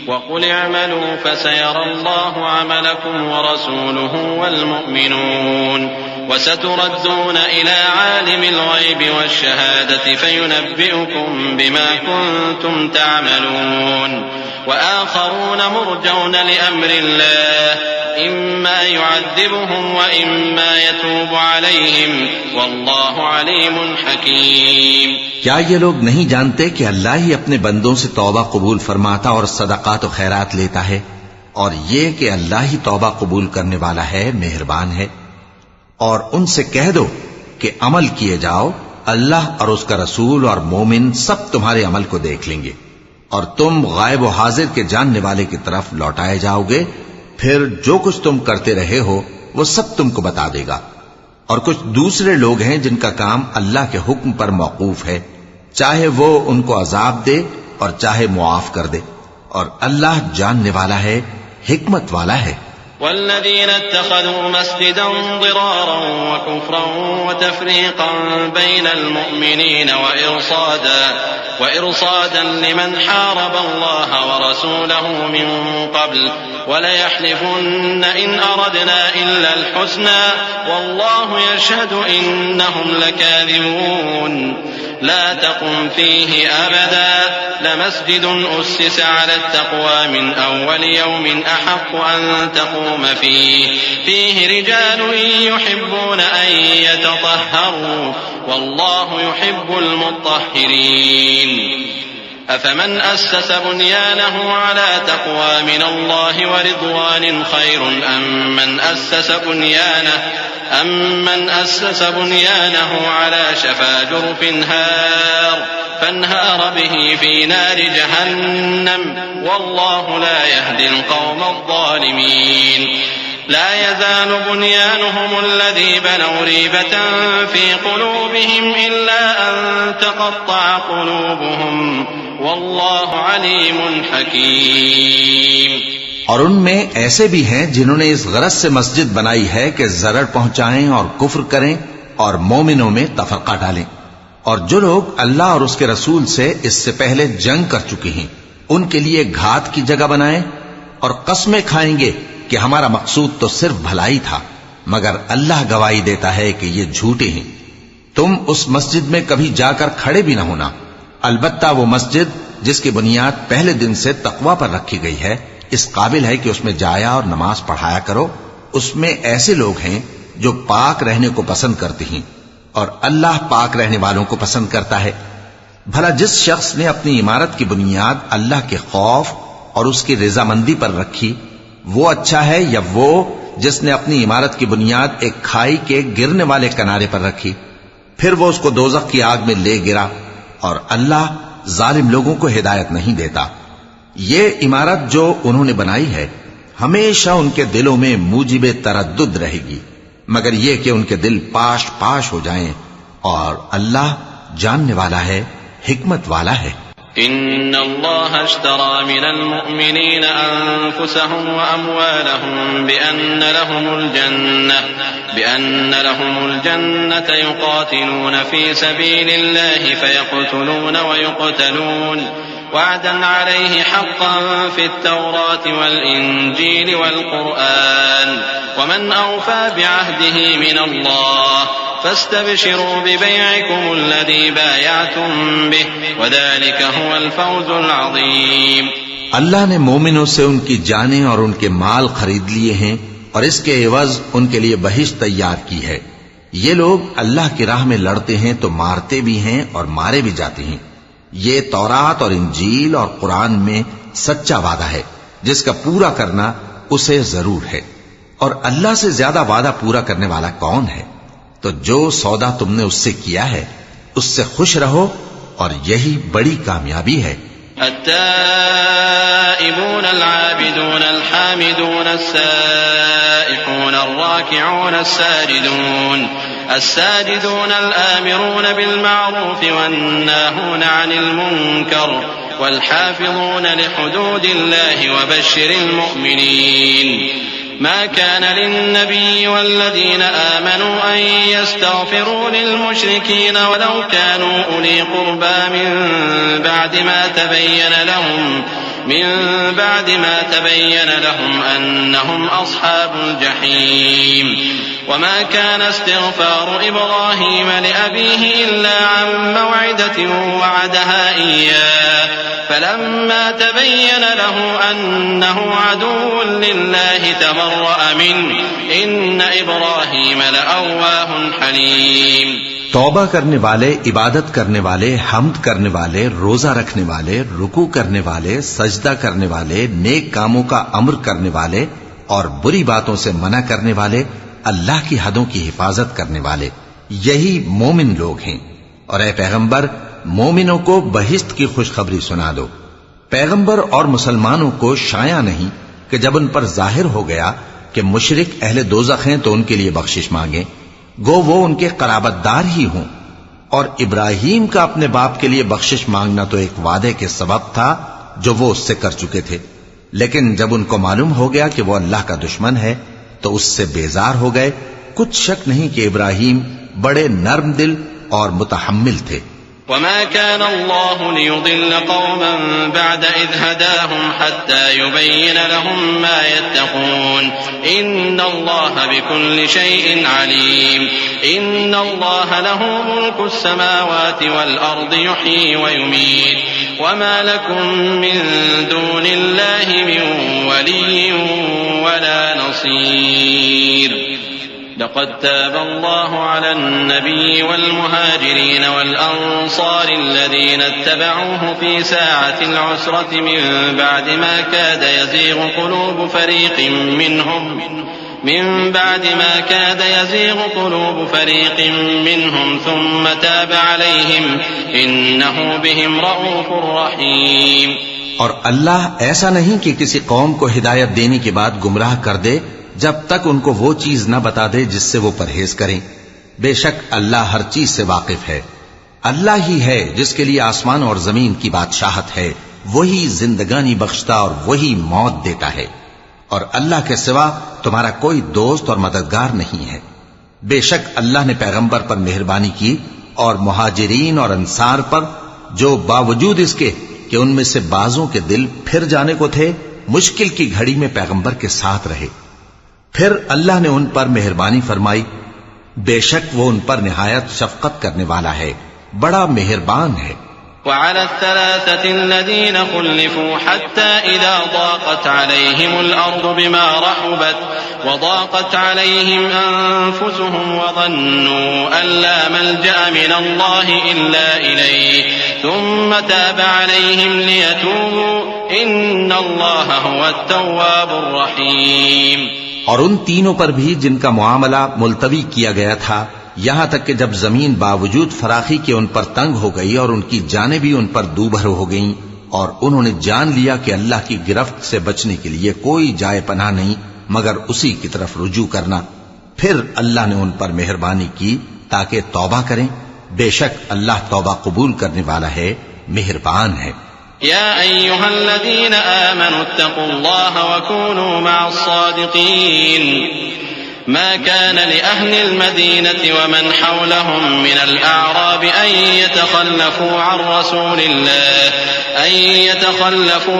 S1: وَقُلِ اعْمَلُوا فَسَيَرَى اللَّهُ عَمَلَكُمْ وَرَسُولُهُ وَالْمُؤْمِنُونَ وستردون إلى عالم الغيب والشهادة فينبئكم بما كنتم تعملون وآخرون مرجون لأمر الله إما يعذبهم وإما يتوب عليهم والله عليم حكيم.
S2: کیا یہ لوگ نہیں جانتے کہ اللہ ہی اپنے بندوں سے توبہ قبول فرماتا اور صدقات و خیرات لیتا ہے، اور یہ کہ اللہ ہی توبہ قبول کرنے والا ہے، مہربان ہے. اور ان سے کہہ دو کہ عمل کیے جاؤ، اللہ اور اس کا رسول اور مومن سب تمہارے عمل کو دیکھ لیں گے، اور تم غائب و حاضر کے جاننے والے کی طرف لوٹائے جاؤ گے. پھر جو کچھ تم کرتے رہے ہو وہ سب تم کو بتا دے گا. اور کچھ دوسرے لوگ ہیں جن کا کام اللہ کے حکم پر موقوف ہے، چاہے وہ ان کو عذاب دے اور چاہے معاف کر دے، اور اللہ جاننے والا ہے، حکمت والا ہے.
S1: والذين اتخذوا مسجدا ضرارا وكفرا وتفريقا بين المؤمنين وإرصادا لمن حارب الله ورسوله من قبل وليحلفن إن أردنا إلا الحسنى والله يشهد إنهم لكاذبون. لا تقم فيه أبدا لمسجد أسس على التقوى من أول يوم أحق أن تقوم فيه رجال يحبون أن يتطهروا والله يحب المطهرين. أفمن أسس بنيانه على تقوى من الله ورضوان خير أم من أسس بنيانه على شفا جرف فانهار به في نار جهنم والله لا يهدي القوم الظالمين. لا يزال بنيانهم الذي بنوا ريبة في قلوبهم إلا أن تقطع قلوبهم والله عليم حكيم.
S2: اور ان میں ایسے بھی ہیں جنہوں نے اس غرض سے مسجد بنائی ہے کہ ضرر پہنچائیں اور کفر کریں اور مومنوں میں تفرقہ ڈالیں. اور جو لوگ اللہ اور اس کے رسول سے اس سے پہلے جنگ کر چکے ہیں ان کے لیے گھات کی جگہ بنائیں اور قسمیں کھائیں گے کہ ہمارا مقصود تو صرف بھلائی تھا، مگر اللہ گواہی دیتا ہے کہ یہ جھوٹے ہیں. تم اس مسجد میں کبھی جا کر کھڑے بھی نہ ہونا، البتہ وہ مسجد جس کی بنیاد پہلے دن سے تقوی پر رکھی گئی ہے اس قابل ہے کہ اس میں جایا اور نماز پڑھایا کرو. اس میں ایسے لوگ ہیں جو پاک رہنے کو پسند کرتے ہیں اور اللہ پاک رہنے والوں کو پسند کرتا ہے. بھلا جس شخص نے اپنی عمارت کی بنیاد اللہ کے خوف اور اس کی رضامندی پر رکھی وہ اچھا ہے، یا وہ جس نے اپنی عمارت کی بنیاد ایک کھائی کے گرنے والے کنارے پر رکھی پھر وہ اس کو دوزخ کی آگ میں لے گرا؟ اور اللہ ظالم لوگوں کو ہدایت نہیں دیتا. یہ عمارت جو انہوں نے بنائی ہے ہمیشہ ان کے دلوں میں موجب تردد رہے گی، مگر یہ کہ ان کے دل پاش پاش ہو جائیں، اور اللہ جاننے والا ہے، حکمت والا ہے.
S1: إن الله اشترى من المؤمنين أنفسهم وأموالهم بأن لهم الجنة يقاتلون في سبيل الله فيقتلون ويقتلون وعدا عليه حقا في التوراة والإنجيل والقرآن ومن أوفى بعهده من الله فاستبشروا ببيعكم الذي بايعتم به وذلك هو الفوز العظيم.
S2: اللہ نے مومنوں سے ان کی جانیں اور ان کے مال خرید لیے ہیں اور اس کے عوض ان کے لیے بہشت تیار کی ہے. یہ لوگ اللہ کی راہ میں لڑتے ہیں تو مارتے بھی ہیں اور مارے بھی جاتے ہیں. یہ تورات اور انجیل اور قرآن میں سچا وعدہ ہے جس کا پورا کرنا اسے ضرور ہے، اور اللہ سے زیادہ وعدہ پورا کرنے والا کون ہے؟ تو جو سودا تم نے اس سے کیا ہے اس سے خوش رہو، اور یہی بڑی کامیابی ہے.
S1: التائبون العابدون الحامدون السائحون الراكعون الساجدون الآمرون بالمعروف والناهون عن المنكر والحافظون لحدود الله وبشر المؤمنين. ما كان للنبي والذين آمنوا أن يستغفروا للمشركين ولو كانوا أولي قربى من بعد ما تبين لهم أنهم أصحاب الجحيم. وما كان استغفار إبراهيم لأبيه إلا عن موعدة وعدها إياه فلما تبين له أنه عدو لله تبرأ منه إن إبراهيم لأواه حليم.
S2: توبہ کرنے والے، عبادت کرنے والے، حمد کرنے والے، روزہ رکھنے والے، رکوع کرنے والے، سجدہ کرنے والے، نیک کاموں کا امر کرنے والے اور بری باتوں سے منع کرنے والے، اللہ کی حدوں کی حفاظت کرنے والے، یہی مومن لوگ ہیں. اور اے پیغمبر، مومنوں کو بہشت کی خوشخبری سنا دو. پیغمبر اور مسلمانوں کو شایع نہیں کہ جب ان پر ظاہر ہو گیا کہ مشرک اہل دوزخ ہیں تو ان کے لیے بخشش مانگیں، گو وہ ان کے قرابت دار ہی ہوں. اور ابراہیم کا اپنے باپ کے لیے بخشش مانگنا تو ایک وعدے کے سبب تھا جو وہ اس سے کر چکے تھے، لیکن جب ان کو معلوم ہو گیا کہ وہ اللہ کا دشمن ہے تو اس سے بیزار ہو گئے. کچھ شک نہیں کہ ابراہیم بڑے نرم دل اور متحمل تھے.
S1: وما كان الله ليضل قوما بعد إذ هداهم حتى يبين لهم ما يتقون إن الله بكل شيء عليم. إن الله له ملك السماوات والأرض يحيي ويميت وما لكم من دون الله من ولي ولا نصير. لقد تاب الله على النبي والمهاجرين والأنصار الذين اتبعوه في ساعة العسرة من بعد ما كاد يزيغ قلوب فريق منهم ثم تاب عليهم إنه بهم رؤوف رحيم.
S2: اور اللہ ایسا نہیں کہ کسی قوم کو ہدایت دینے کے بعد گمراہ کر دے جب تک ان کو وہ چیز نہ بتا دے جس سے وہ پرہیز کریں. بے شک اللہ ہر چیز سے واقف ہے. اللہ ہی ہے جس کے لیے آسمان اور زمین کی بادشاہت ہے، وہی زندگانی بخشتا اور وہی موت دیتا ہے، اور اللہ کے سوا تمہارا کوئی دوست اور مددگار نہیں ہے. بے شک اللہ نے پیغمبر پر مہربانی کی اور مہاجرین اور انصار پر جو باوجود اس کے کہ ان میں سے بعضوں کے دل پھر جانے کو تھے مشکل کی گھڑی میں پیغمبر کے ساتھ رہے. پھر اللہ نے ان پر مہربانی فرمائی. بے شک وہ ان پر نہایت شفقت کرنے والا ہے، بڑا مہربان ہے.
S1: وعلى الثلاثة الذين خلفوا حتى إذا ضاقت عليهم الأرض بما رحبت وضاقت عليهم أنفسهم وظنوا أن لا ملجأ من الله إلا إليه ثم تاب عليهم ليتوبوا إن الله هو التواب الرحيم.
S2: اور ان تینوں پر بھی جن کا معاملہ ملتوی کیا گیا تھا، یہاں تک کہ جب زمین باوجود فراخی کے ان پر تنگ ہو گئی اور ان کی جانیں بھی ان پر دوبھر ہو گئیں اور انہوں نے جان لیا کہ اللہ کی گرفت سے بچنے کے لیے کوئی جائے پناہ نہیں مگر اسی کی طرف رجوع کرنا، پھر اللہ نے ان پر مہربانی کی تاکہ توبہ کریں. بے شک اللہ توبہ قبول کرنے والا ہے، مہربان ہے.
S1: يا أيها الذين آمنوا اتقوا الله وكونوا مع الصادقين. ما كان لأهل المدينة ومن حولهم من الأعراب أن يتخلفوا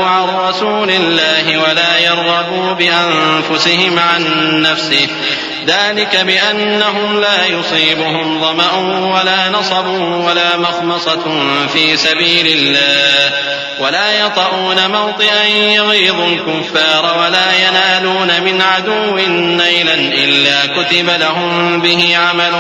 S1: عن رسول الله ولا يرغبوا بأنفسهم عن نفسه ذلك بأنهم لا يصيبهم ظمأ ولا نصب ولا مخمصة في سبيل الله ولا يطؤون موطئا يغيظ الكفار ولا ينالون من عدو نيلا إلا كتب لهم به عمل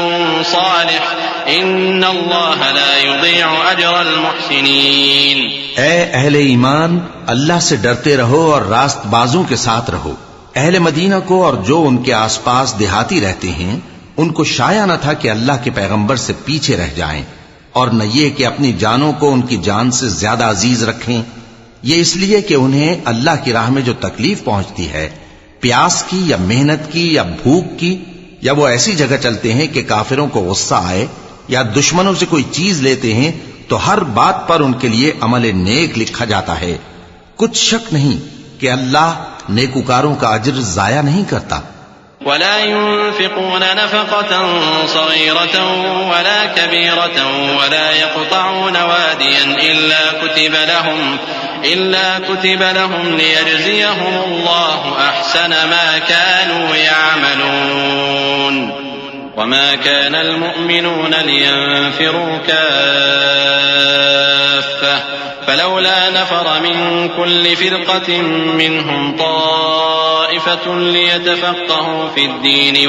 S1: صالح إن الله لا يضيع أجر المحسنين.
S2: اے اہل ایمان، اللہ سے ڈرتے رہو اور راست بازوں کے ساتھ رہو. اہل مدینہ کو اور جو ان کے آس پاس دیہاتی رہتے ہیں ان کو شایع نہ تھا کہ اللہ کے پیغمبر سے پیچھے رہ جائیں، اور نہ یہ کہ اپنی جانوں کو ان کی جان سے زیادہ عزیز رکھیں. یہ اس لیے کہ انہیں اللہ کی راہ میں جو تکلیف پہنچتی ہے، پیاس کی یا محنت کی یا بھوک کی، یا وہ ایسی جگہ چلتے ہیں کہ کافروں کو غصہ آئے یا دشمنوں سے کوئی چیز لیتے ہیں، تو ہر بات پر ان کے لیے عمل نیک لکھا جاتا ہے. کچھ شک نہیں کہ اللہ نیکوکاروں کا اجر ضائع نہیں کرتا.
S1: ولا ينفقون نفقة صغيرة ولا كبيرة ولا يقطعون واديا إلا كتب لهم ليجزيهم الله أحسن ما كانوا يعملون وما كان المؤمنون لينفروا كافة فلولا نفر من كل فرقة منهم طائفة ليتفقهوا في الدين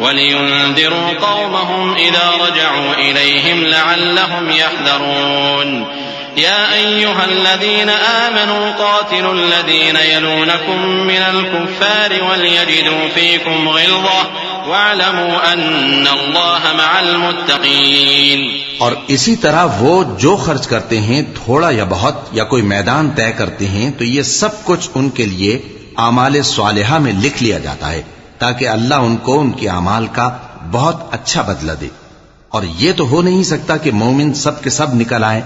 S1: ولينذروا قومهم إذا رجعوا إليهم لعلهم يحذرون يا أيها الذين آمنوا قاتلوا الذين يلونكم من الكفار وليجدوا فيكم غلظة واعلموا أن الله مع المتقين.
S2: اور اسی طرح وہ جو خرچ کرتے ہیں تھوڑا یا بہت یا کوئی میدان طے کرتے ہیں تو یہ سب کچھ ان کے لیے اعمال صالحہ میں لکھ لیا جاتا ہے تاکہ اللہ ان کو ان کے اعمال کا بہت اچھا بدلہ دے. اور یہ تو ہو نہیں سکتا کہ مومن سب کے سب نکل آئیں،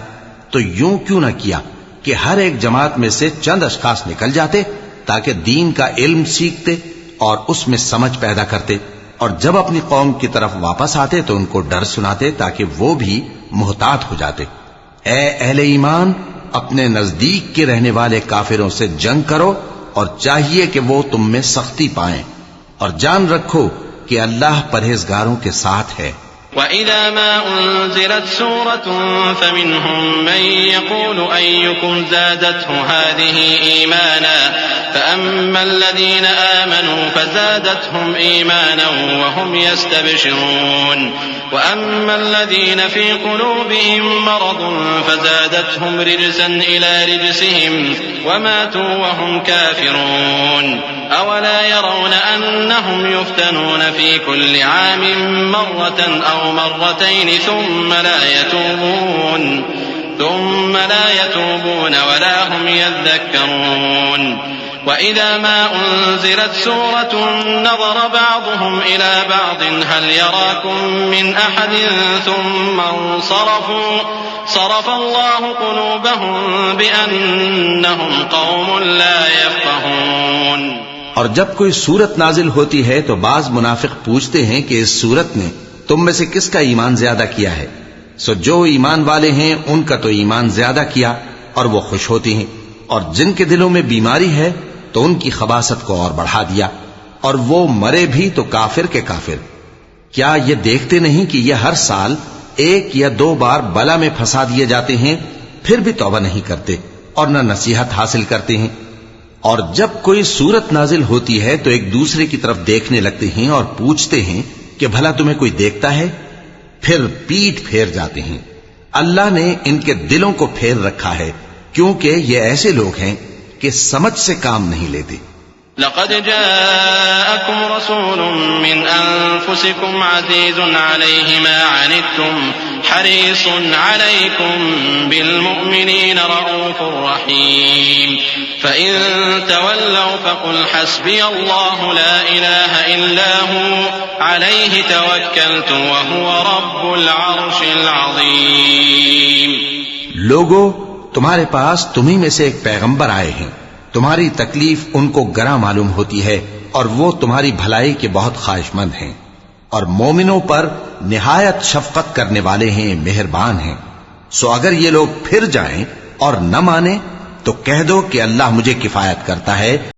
S2: تو یوں کیوں نہ کیا کہ ہر ایک جماعت میں سے چند اشخاص نکل جاتے تاکہ دین کا علم سیکھتے اور اس میں سمجھ پیدا کرتے، اور جب اپنی قوم کی طرف واپس آتے تو ان کو ڈر سناتے تاکہ وہ بھی محتاط ہو جاتے. اے اہل ایمان، اپنے نزدیک کے رہنے والے کافروں سے جنگ کرو اور چاہیے کہ وہ تم میں سختی پائیں، اور جان رکھو کہ اللہ پرہیزگاروں کے ساتھ ہے.
S1: وَإِذَا مَا أُنزِلَتْ سُورَةٌ فَمِنْهُمْ مَنْ يَقُولُ أَيُّكُمْ زَادَتْهُ هَذِهِ إِيمَانًا فَأَمَّا الَّذِينَ آمَنُوا فَزَادَتْهُمْ إِيمَانًا وَهُمْ يَسْتَبْشِرُونَ وَأَمَّا الَّذِينَ فِي قُلُوبِهِمْ مَرَضٌ فَزَادَتْهُمْ رِجْسًا إِلَى رِجْسِهِمْ وَمَاتُوا وَهُمْ كَافِرُونَ أَوَلَا يَرَوْنَ أَنَّهُمْ يُفْتَنُونَ فِي كُلِّ عَامٍ مرة أو مرتين ثم لا يتوبون ولا هم يذكرون وإذا ما أنزلت سورة نظر بعضهم إلى بعض هل يراكم من أحد ثم انصرفوا صرف الله قلوبهم بأنهم قوم لا يفقهون.
S2: اور جب کوئی سورت نازل ہوتی ہے تو بعض منافق پوچھتے ہیں کہ اس سورت نے تم میں سے کس کا ایمان زیادہ کیا ہے؟ سو جو ایمان والے ہیں ان کا تو ایمان زیادہ کیا اور وہ خوش ہوتی ہیں، اور جن کے دلوں میں بیماری ہے تو ان کی خباثت کو اور بڑھا دیا، اور وہ مرے بھی تو کافر کے کافر. کیا یہ دیکھتے نہیں کہ یہ ہر سال ایک یا دو بار بلا میں پھنسا دیے جاتے ہیں، پھر بھی توبہ نہیں کرتے اور نہ نصیحت حاصل کرتے ہیں؟ اور جب کوئی سورت نازل ہوتی ہے تو ایک دوسرے کی طرف دیکھنے لگتے ہیں اور پوچھتے ہیں کہ بھلا تمہیں کوئی دیکھتا ہے؟ پھر پیٹ پھیر جاتے ہیں. اللہ نے ان کے دلوں کو پھیر رکھا ہے کیونکہ یہ ایسے لوگ ہیں کہ سمجھ سے کام نہیں لیتے.
S1: لقد جاءكم رسول من أنفسكم عزيز عليه ما عنتم حريص عليكم بالمؤمنين رؤوف رحيم فإن تولوا فقل حسبي الله لا إله إلا هو عليه توكلت وهو رب العرش العظيم.
S2: لوگو، تمہارے پاس تمہیں میں سے ایک پیغمبر آئے ہیں، تمہاری تکلیف ان کو گراں معلوم ہوتی ہے اور وہ تمہاری بھلائی کے بہت خواہش مند ہیں، اور مومنوں پر نہایت شفقت کرنے والے ہیں، مہربان ہیں. سو اگر یہ لوگ پھر جائیں اور نہ مانیں تو کہہ دو کہ اللہ مجھے کفایت کرتا ہے